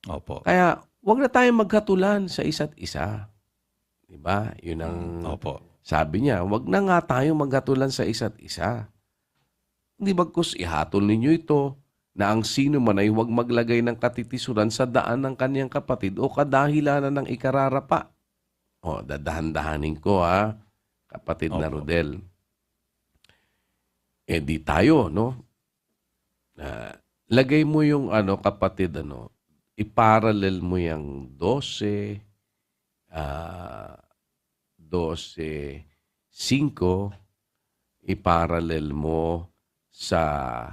S3: Opo.
S2: Kaya huwag na tayong maghatulan sa isa't isa. Di ba? Yun ang sabi niya. Huwag na nga tayong maghatulan sa isa't isa. Hindi bagkus ihatol ninyo ito na ang sino man ay huwag maglagay ng katitisuran sa daan ng kaniyang kapatid o kadahilanan ng ikararapa. Dadahan-dahanin ko kapatid na Rodel. Di tayo, lagay mo yung kapatid, iparallel mo yung 12, 12:5, iparallel mo sa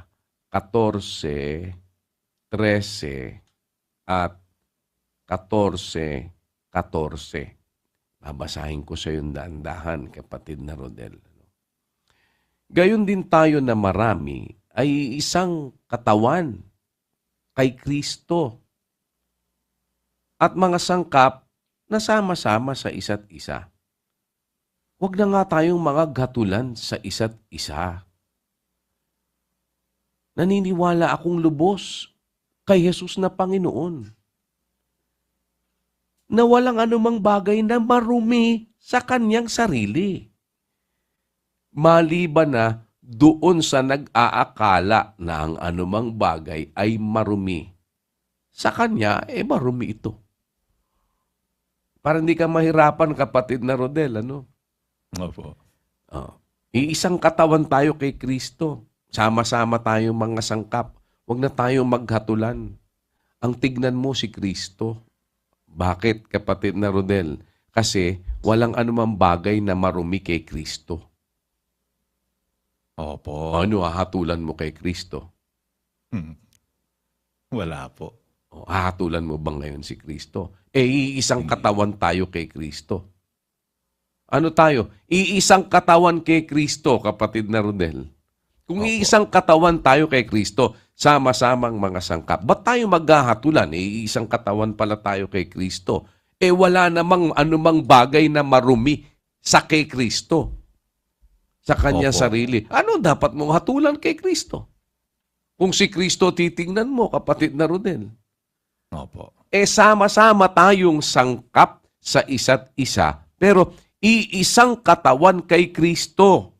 S2: 14, 13, at 14:14. Babasahin ko sa yung dahan-dahan, kapatid na Rodel. Gayon din tayo na marami ay isang katawan kay Kristo at mga sangkap na sama-sama sa isa't isa. Huwag na nga tayong mga gatulan sa isa't isa. Naniniwala akong lubos kay Jesus na Panginoon na walang anumang bagay na marumi sa kanyang sarili. Maliban na doon sa nag-aakala na ang anumang bagay ay marumi. Sa kanya, marumi ito. Para hindi ka mahirapan, kapatid na Rodel, ano?
S3: Opo.
S2: Iisang katawan tayo kay Kristo. Sama-sama tayong mga sangkap. Huwag na tayong maghatulan. Ang tignan mo si Kristo. Bakit, kapatid na Rodel? Kasi walang anumang bagay na marumi kay Kristo.
S3: Opo.
S2: Ano hahatulan mo kay Kristo?
S3: Wala po.
S2: Hahatulan mo ba ngayon si Kristo? Iisang katawan tayo kay Kristo. Ano tayo? Iisang katawan kay Kristo, kapatid na Rodel. Kung iisang katawan tayo kay Kristo, sama-samang mga sangkap, ba't tayo maghahatulan? Iisang katawan pala tayo kay Kristo. Wala namang anumang bagay na marumi sa kay Kristo. Sa kanya
S3: Opo.
S2: sarili. Ano dapat mong hatulan kay Kristo? Kung si Kristo titingnan mo, kapatid na Rodel.
S3: Opo.
S2: Sama-sama tayong sangkap sa isa't isa, pero iisang katawan kay Kristo.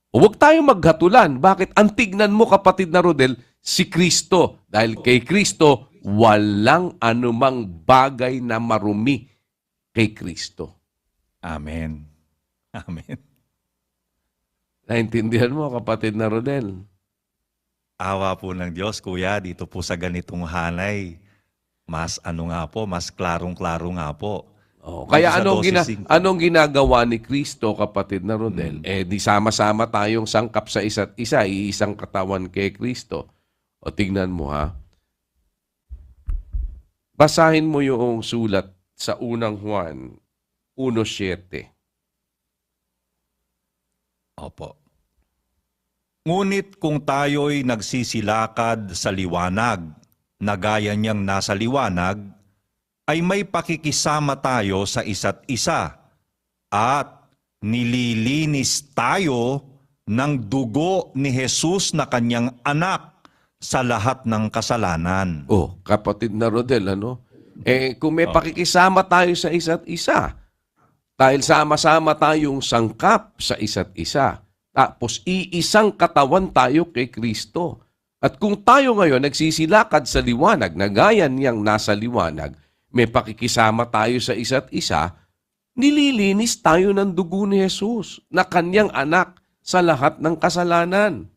S2: Huwag tayong maghatulan. Bakit? Ang tignan mo, kapatid na Rodel, si Kristo. Dahil kay Kristo, walang anumang bagay na marumi kay Kristo.
S3: Amen. Amen.
S2: Naintindihan mo, kapatid na Rodel?
S3: Awa po ng Diyos, Kuya, dito po sa ganitong hanay. Mas mas klarong-klaro nga po.
S2: Kaya
S3: Sa
S2: anong ginagawa ni Kristo, kapatid na Rodel? Di sama-sama tayong sangkap sa isa't isa, iisang katawan kay Kristo. O tignan mo ha. Basahin mo yung sulat sa unang Juan 1:7.
S3: Opo. Ngunit kung tayo'y nagsisilakad sa liwanag, na gaya niyang nasa liwanag, ay may pakikisama tayo sa isa't isa at nililinis tayo ng dugo ni Jesus na kanyang anak sa lahat ng kasalanan.
S2: Kapatid na Rodel, ano? Kung may pakikisama tayo sa isa't isa, dahil sama-sama tayong sangkap sa isa't isa, tapos iisang katawan tayo kay Kristo. At kung tayo ngayon nagsisilakad sa liwanag, na gaya niyang nasa liwanag, may pakikisama tayo sa isa't isa, nililinis tayo ng dugo ni Jesus na kanyang anak sa lahat ng kasalanan.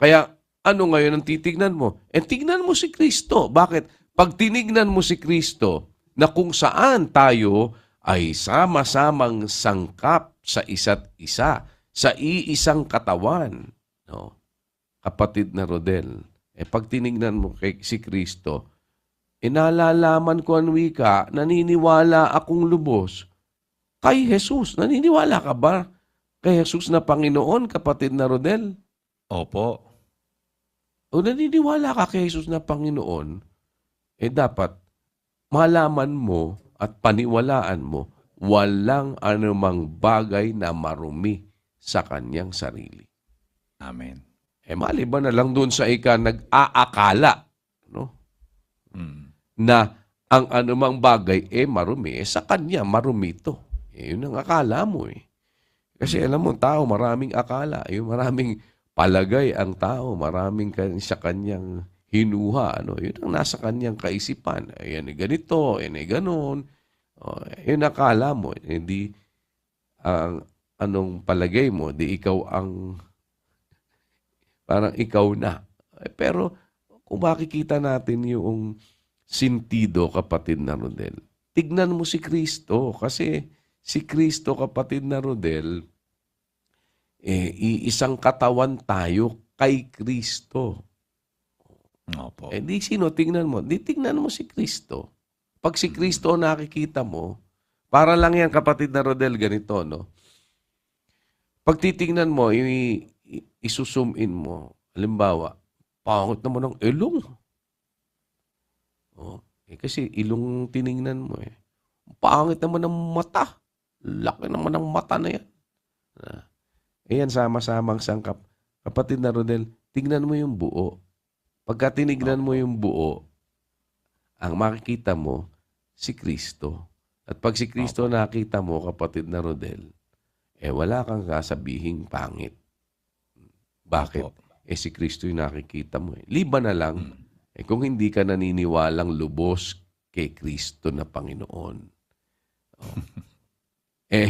S2: Kaya ano ngayon ang titignan mo? Tignan mo si Kristo. Bakit? Pag tinignan mo si Kristo na kung saan tayo ay sama-samang sangkap sa isa't isa, sa iisang katawan. No? Kapatid na Rodel, pag tinignan mo kay si Kristo, nalalaman ko ang wika, naniniwala akong lubos kay Jesus. Naniniwala ka ba kay Jesus na Panginoon, kapatid na Rodel?
S3: Opo.
S2: O naniniwala ka kay Jesus na Panginoon, dapat malaman mo at paniwalaan mo, walang anumang bagay na marumi sa kanyang sarili.
S3: Amen.
S2: Maliban na lang doon sa nag-aakala, no? Na ang anumang bagay marumi, sa kanya marumi ito. Yun ang akala mo Kasi alam mo, tao, maraming akala. Maraming palagay ang tao, maraming sa kanyang hinuha. Yun ang nasa kanyang kaisipan. Yan ay ganito, yan ay ganon. Yun akala mo. Hindi ang anong palagay mo, di ikaw ang parang ikaw na. Pero kung makikita natin yung sintido, kapatid na Rodel, tignan mo si Kristo. Kasi si Kristo, kapatid na Rodel, iisang katawan tayo kay Kristo.
S3: Opo.
S2: Di sino tignan mo? Di tignan mo si Kristo. Pag si Kristo ang nakikita mo, para lang yan, kapatid na Rodel, ganito, no? Pag titingnan mo, isusum in mo, halimbawa, pangit naman ng ilong. Oh, kasi ilong tiningnan mo eh. Pangit naman ng mata. Laki naman ng mata na yan. Ayan, sama-samang sangkap. Kapatid na Rodel, tingnan mo yung buo. Pagka tinignan mo yung buo, ang makikita mo, si Kristo. At pag si Kristo nakita mo, kapatid na Rodel, wala kang kasabihing pangit. Bakit?
S3: Opo.
S2: Si Kristo yung nakikita mo. Liban na lang, kung hindi ka naniniwalang lubos kay Kristo na Panginoon.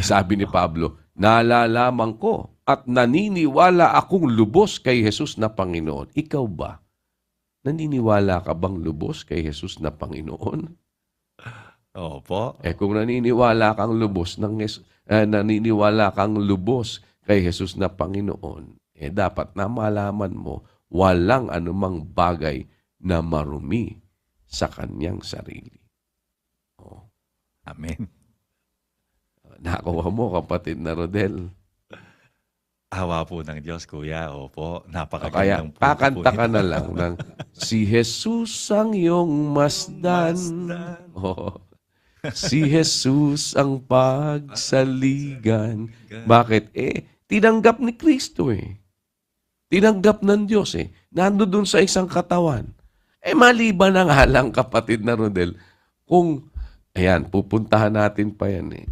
S2: Sabi ni Pablo, nalalaman ko at naniniwala akong lubos kay Jesus na Panginoon. Ikaw ba? Naniniwala ka bang lubos kay Jesus na Panginoon?
S3: Opo.
S2: Kung naniniwala kang lubos naniniwala kang lubos kay Jesus na Panginoon, dapat na malaman mo walang anumang bagay na marumi sa kanyang sarili.
S3: Amen.
S2: Nakuha mo, kapatid na Rodel.
S3: Awa po ng Diyos, Kuya. Opo.
S2: Kaya
S3: Napakagandang punto po
S2: kakanta ka
S3: nito.
S2: na lang ng si Jesus ang iyong masdan. Si Jesus ang pagsaligan. Bakit? Tinanggap ni Kristo Tinanggap ng Diyos Nando dun sa isang katawan. Maliban na nga lang, kapatid na Rodel, kung, pupuntahan natin pa yan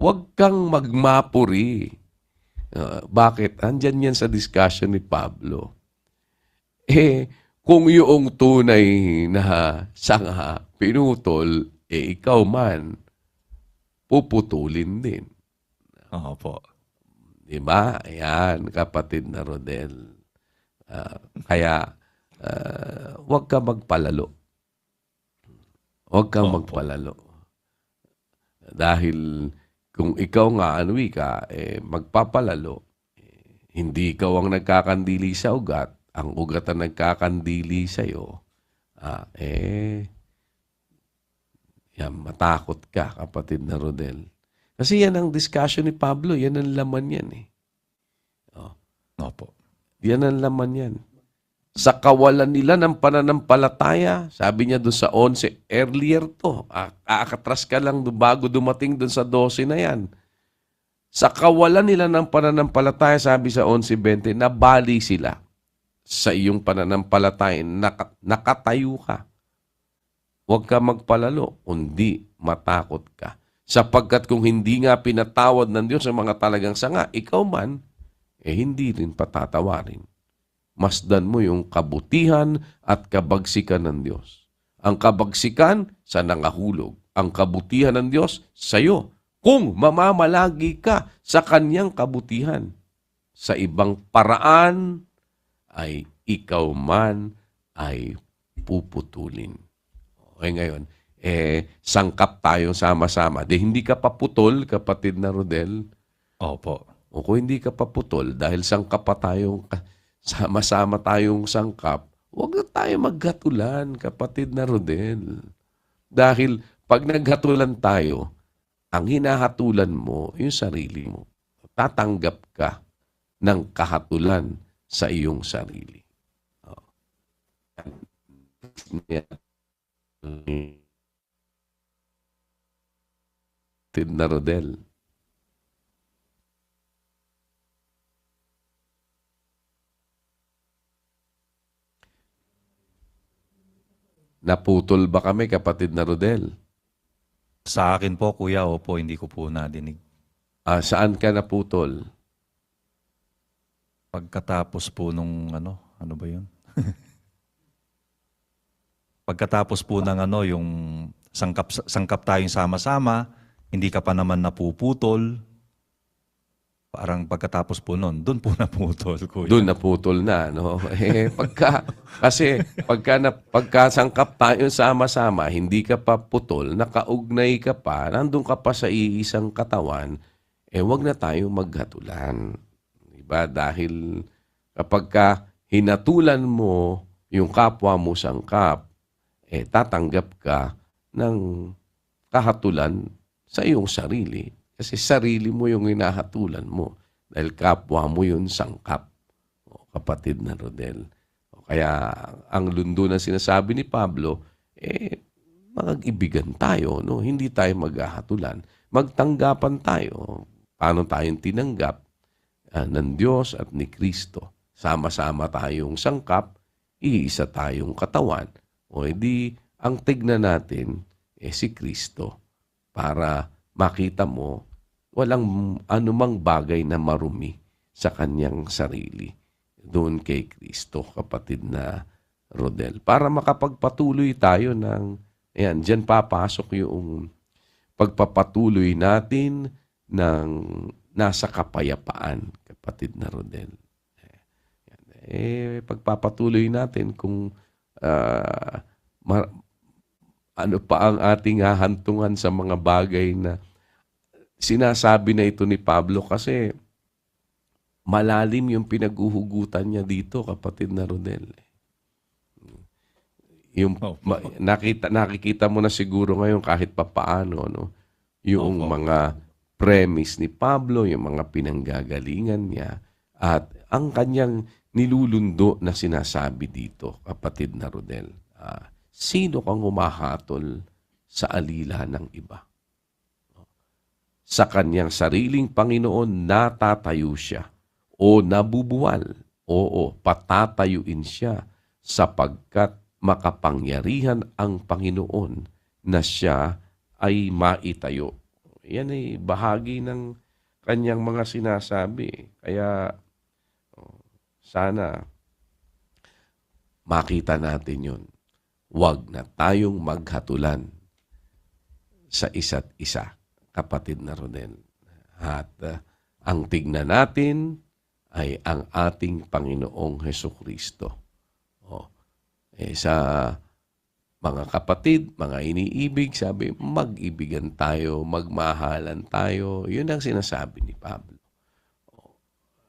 S2: Huwag kang magmapuri. Bakit? Andyan yan sa discussion ni Pablo. Kung yung tunay na sanga pinutol, ikaw man, puputulin din.
S3: Opo.
S2: Diba? Ayan, kapatid na Rodel. Kaya, huwag ka magpalalo. Huwag kang
S3: Opo.
S2: magpalalo. Dahil kung ikaw nga, magpapalalo, hindi ikaw ang nagkakandili sa ugat, ang ugat ang nagkakandili sa'yo, matakot ka, kapatid na Rodel. Kasi yan ang discussion ni Pablo, yan ang laman yan
S3: Opo.
S2: Yan ang laman yan. Sa kawalan nila ng pananampalataya, sabi niya doon sa 11, earlier to, aakatras ka lang bago dumating doon sa 12 na yan. Sa kawalan nila ng pananampalataya, sabi sa 11:20, nabali sila sa iyong pananampalataya, nakatayo ka. Huwag ka magpalalo, kundi matakot ka. Sapagkat kung hindi nga pinatawad ng Diyos ang mga talagang sanga, ikaw man, hindi rin patatawarin. Masdan mo yung kabutihan at kabagsikan ng Diyos. Ang kabagsikan sa nangahulog. Ang kabutihan ng Diyos sa iyo. Kung mamamalagi ka sa kanyang kabutihan. Sa ibang paraan ay ikaw man ay puputulin. Okay, ngayon, sangkap tayong sama-sama. Hindi ka paputol, kapatid na Rodel.
S3: Opo.
S2: O kung hindi ka paputol, dahil sangkap pa tayong, sama-sama tayong sangkap, huwag na tayo maghatulan, kapatid na Rodel. Dahil pag naghatulan tayo, ang hinahatulan mo, yung sarili mo. Tatanggap ka ng kahatulan sa iyong sarili. Kapatid na Rodel. Naputol ba kami, kapatid na Rodel?
S3: Sa akin po, Kuya, opo, hindi ko po nadinig.
S2: Saan ka naputol?
S3: Pagkatapos po nung ano ba yun? Pagkatapos po ng yung sangkap tayong sama-sama, hindi ka pa naman napuputol. Parang pagkatapos po nun, doon po naputol, Kuya.
S2: Doon naputol na, no? Pagka sangkap tayo sama-sama, hindi ka pa putol, nakaugnay ka pa, nandun ka pa sa iisang katawan, wag na tayo maghatulan. Diba? Dahil kapag hinatulan mo yung kapwa mo sangkap, tatanggap ka ng kahatulan sa iyong sarili. Kasi sarili mo yung hinahatulan mo. Dahil kapwa mo yun sangkap. O, kapatid na Rodel. O, kaya ang lundo na sinasabi ni Pablo, mag-ibigan tayo. No? Hindi tayo maghahatulan. Magtanggapan tayo. Paano tayong tinanggap ng Diyos at ni Kristo? Sama-sama tayong sangkap, iisa tayong katawan. O edi, ang tignan natin si Kristo para makita mo walang anumang bagay na marumi sa kanyang sarili. Doon kay Kristo, kapatid na Rodel. Para makapagpatuloy tayo ng, ayan, dyan papasok yung pagpapatuloy natin ng nasa kapayapaan, kapatid na Rodel. Pagpapatuloy natin kung ano pa ang ating hahantungan sa mga bagay na sinasabi na ito ni Pablo kasi malalim yung pinaghuhugutan niya dito, kapatid na Rodel. Yung nakikita mo na siguro ngayon kahit papaano, no? Yung mga premise ni Pablo, yung mga pinanggagalingan niya at ang kanyang nilulundo na sinasabi dito, kapatid na Rodel. Sino kang humahatol sa alila ng iba? Sa kanyang sariling Panginoon natatayo siya o nabubuwal. Oo, patatayuin siya sapagkat makapangyarihan ang Panginoon na siya ay maitayo. Yan ay bahagi ng kanyang mga sinasabi. Kaya sana makita natin yun. Huwag na tayong maghatulan sa isa't isa, kapatid na Rodel. At ang tignan natin ay ang ating Panginoong Hesukristo. Sa mga kapatid, mga iniibig, sabi, mag-ibigan tayo, magmahalan tayo. Yun ang sinasabi ni Pablo.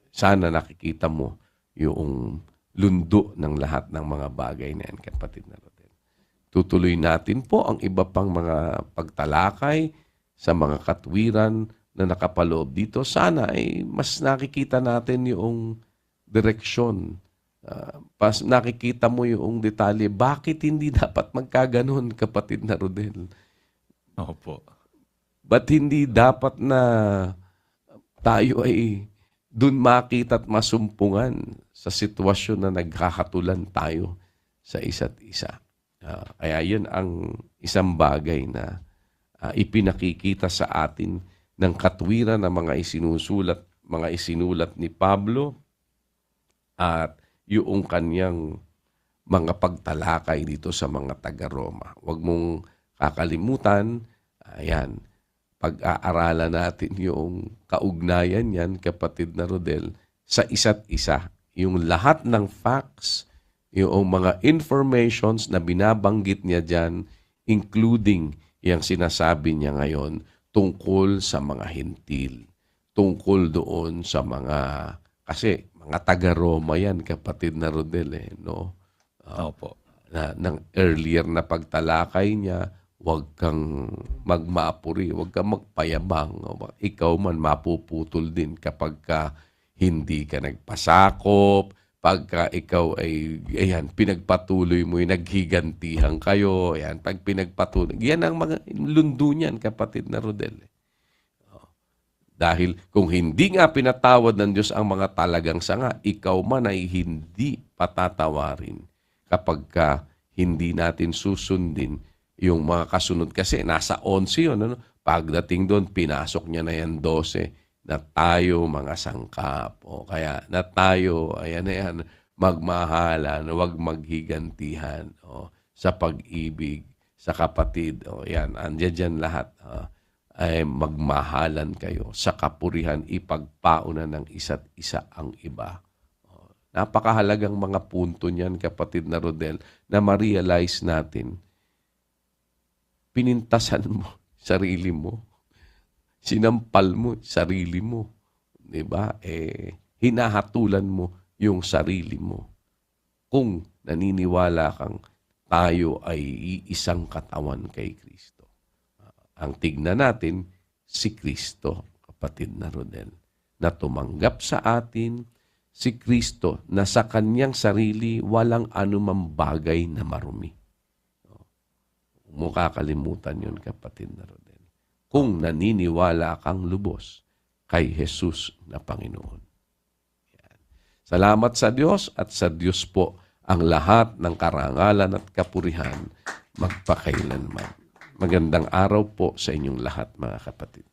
S2: Sana nakikita mo yung lundo ng lahat ng mga bagay na yan, kapatid na Rodel. Tutuloy natin po ang iba pang mga pagtalakay sa mga katwiran na nakapaloob dito. Sana ay mas nakikita natin yung direksyon. Nakikita mo yung detalye. Bakit hindi dapat magkaganon, kapatid na Rodel?
S3: Opo.
S2: Ba't hindi dapat na tayo ay dun makita at masumpungan sa sitwasyon na nagkakatulan tayo sa isa't isa? Kaya yun ang isang bagay na ipinakikita sa atin ng katwiran ng mga isinulat ni Pablo at yung kanyang mga pagtalakay dito sa mga taga-Roma. Huwag mong kakalimutan, ayan, pag-aaralan natin yung kaugnayan yan, kapatid na Rodel, sa isa't isa. Yung lahat ng facts, yung mga informations na binabanggit niya dyan, including yung sinasabi niya ngayon tungkol sa mga hintil, tungkol doon sa mga, kasi mga taga-Roma yan, kapatid na Rodel, no?
S3: Opo.
S2: Ng earlier na pagtalakay niya, huwag kang magmapuri, huwag kang magpayabang. Ikaw man mapuputol din kapag hindi ka nagpasakop, pagka ikaw ay, ayan, pinagpatuloy mo, naghigantihan kayo, ayan, pag pinagpatuloy, yan ang mga lundo niyan, kapatid na Rodel. Dahil kung hindi nga pinatawad ng Diyos ang mga talagang sanga, ikaw man ay hindi patatawarin kapag hindi natin susundin yung mga kasunod. Kasi nasa 11 yun. Ano? Pagdating doon, pinasok niya na yan 12 na tayo mga sangkap. O kaya na tayo, ayan na yan, magmahalan, huwag maghigantihan sa pag-ibig, sa kapatid. O yan, andyan dyan lahat. Ay magmahalan kayo sa kapurihan, ipagpauna ng isa't isa ang iba. Napakahalagang mga punto niyan, kapatid na Rodel, na ma-realize natin. Pinintasan mo sarili mo. Sinampal mo sarili mo. Diba? Hinahatulan mo yung sarili mo. Kung naniniwala kang tayo ay isang katawan kay Kristo. Ang tignan natin, si Kristo, kapatid na Rodel, na tumanggap sa atin, si Kristo na sa kanyang sarili walang anumang bagay na marumi. Huwag mo kakalimutan yun, kapatid na Rodel. Kung naniniwala kang lubos kay Jesus na Panginoon. Yan. Salamat sa Diyos at sa Diyos po ang lahat ng karangalan at kapurihan magpakailanman. Magandang araw po sa inyong lahat, mga kapatid.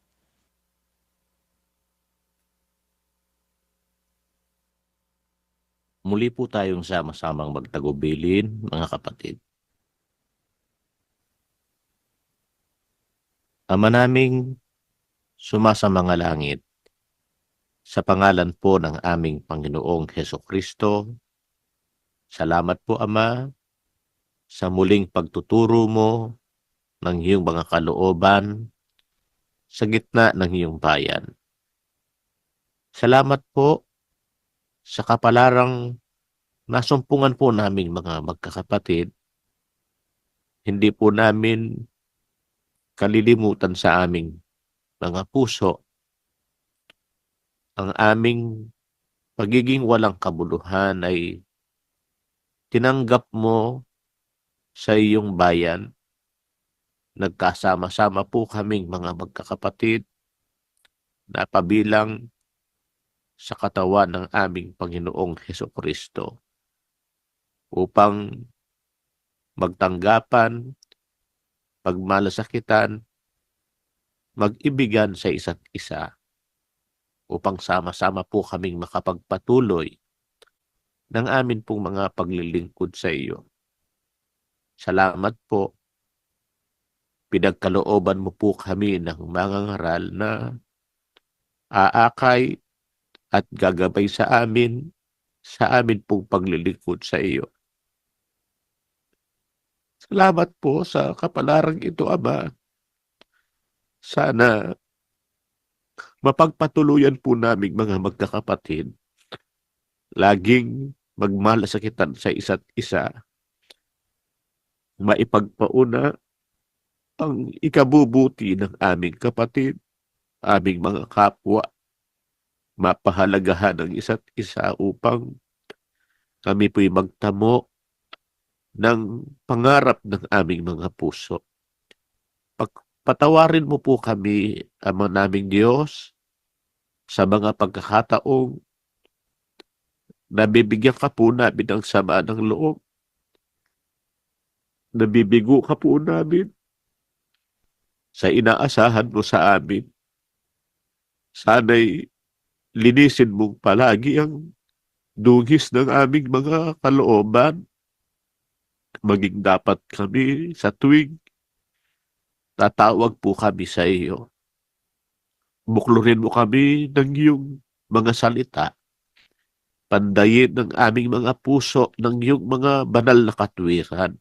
S5: Muli po tayong sama-samang magtagubilin, mga kapatid. Ama naming sumasa mga langit, sa pangalan po ng aming Panginoong Hesukristo, salamat po, Ama, sa muling pagtuturo mo ng iyong mga kalooban sa gitna ng iyong bayan. Salamat po sa kapalarang nasumpungan po naming mga magkakapatid. Hindi po namin kalilimutan sa aming mga puso ang aming pagiging walang kabuluhan ay tinanggap mo sa iyong bayan. Nagkasama-sama po kaming mga magkakapatid na pabilang sa katawan ng aming Panginoong Hesukristo upang magtanggapan, magmalasakitan, mag-ibigan sa isa't isa upang sama-sama po kaming makapagpatuloy ng amin pong mga paglilingkod sa iyo. Salamat po. Pinagkalooban mo po kami ng mga ngaral na aakay at gagabay sa amin pong paglilingkod sa iyo. Salamat po sa kapalarang ito, Ama. Sana mapagpatuluyan po naming mga magkakapatid, laging magmalasakitan sa isa't isa, maipagpauna ang ikabubuti ng aming kapatid, aming mga kapwa, mapahalagahan ng isa't isa upang kami po'y magtamo ng pangarap ng aming mga puso. Patawarin mo po kami, Ama naming Diyos, sa mga pagkakataong nabibigyan ka po namin ng sama ng loob. Nabibigo ka po namin sa inaasahan mo sa amin. Sana'y linisin mong palagi ang dungis ng aming mga kalooban. Maging dapat kami sa tuwing tatawag po kami sa iyo. Buklurin mo kami ng iyong mga salita. Pandayin ng aming mga puso ng iyong mga banal na katwiran.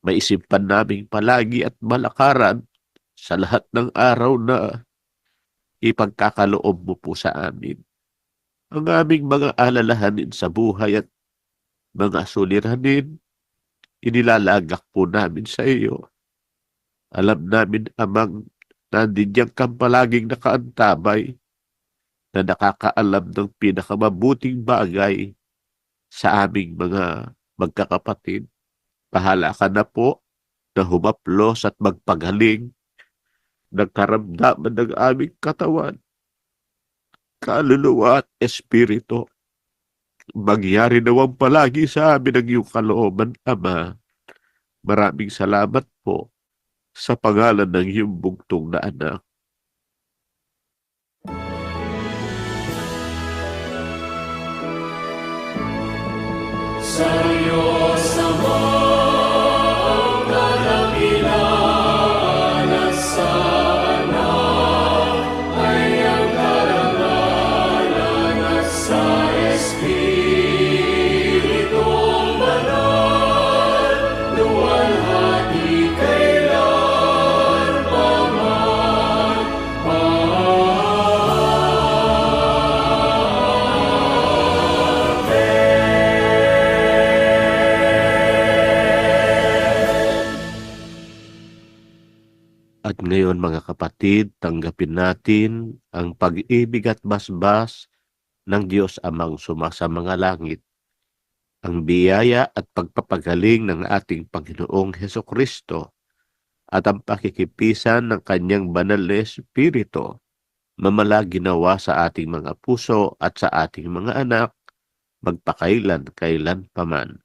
S5: Maisipan naming palagi at malakaran sa lahat ng araw na ipagkakaloob mo po sa amin. Ang aming mga alalahanin sa buhay at mga suliranin, inilalagak po namin sa iyo. Alam namin, Amang, nandiyan kang palaging nakaantabay na nakakaalam ng pinakamabuting bagay sa aming mga magkakapatid. Bahala ka na po na humaplos at magpagaling ng karamdaman ng aming katawan, kaluluwa at espiritu. Magyari nawang palagi sa amin ang iyong kalooban, Ama. Maraming salamat po sa pangalan ng iyong bugtong na anak.
S6: Sa Diyos Ama, ang karangilan at sa Anak ay ang karangalan at sa Espiritong Banal, luwalhati kailan paman. Amen.
S5: Ngayon mga kapatid, tanggapin natin ang pag-ibig at basbas ng Diyos Amang sumasa mga langit, ang biyaya at pagpapagaling ng ating Panginoong Hesukristo at ang pakikipisan ng Kanyang banal na Espiritu mamalagi nawa sa ating mga puso at sa ating mga anak magpakailan-kailan paman.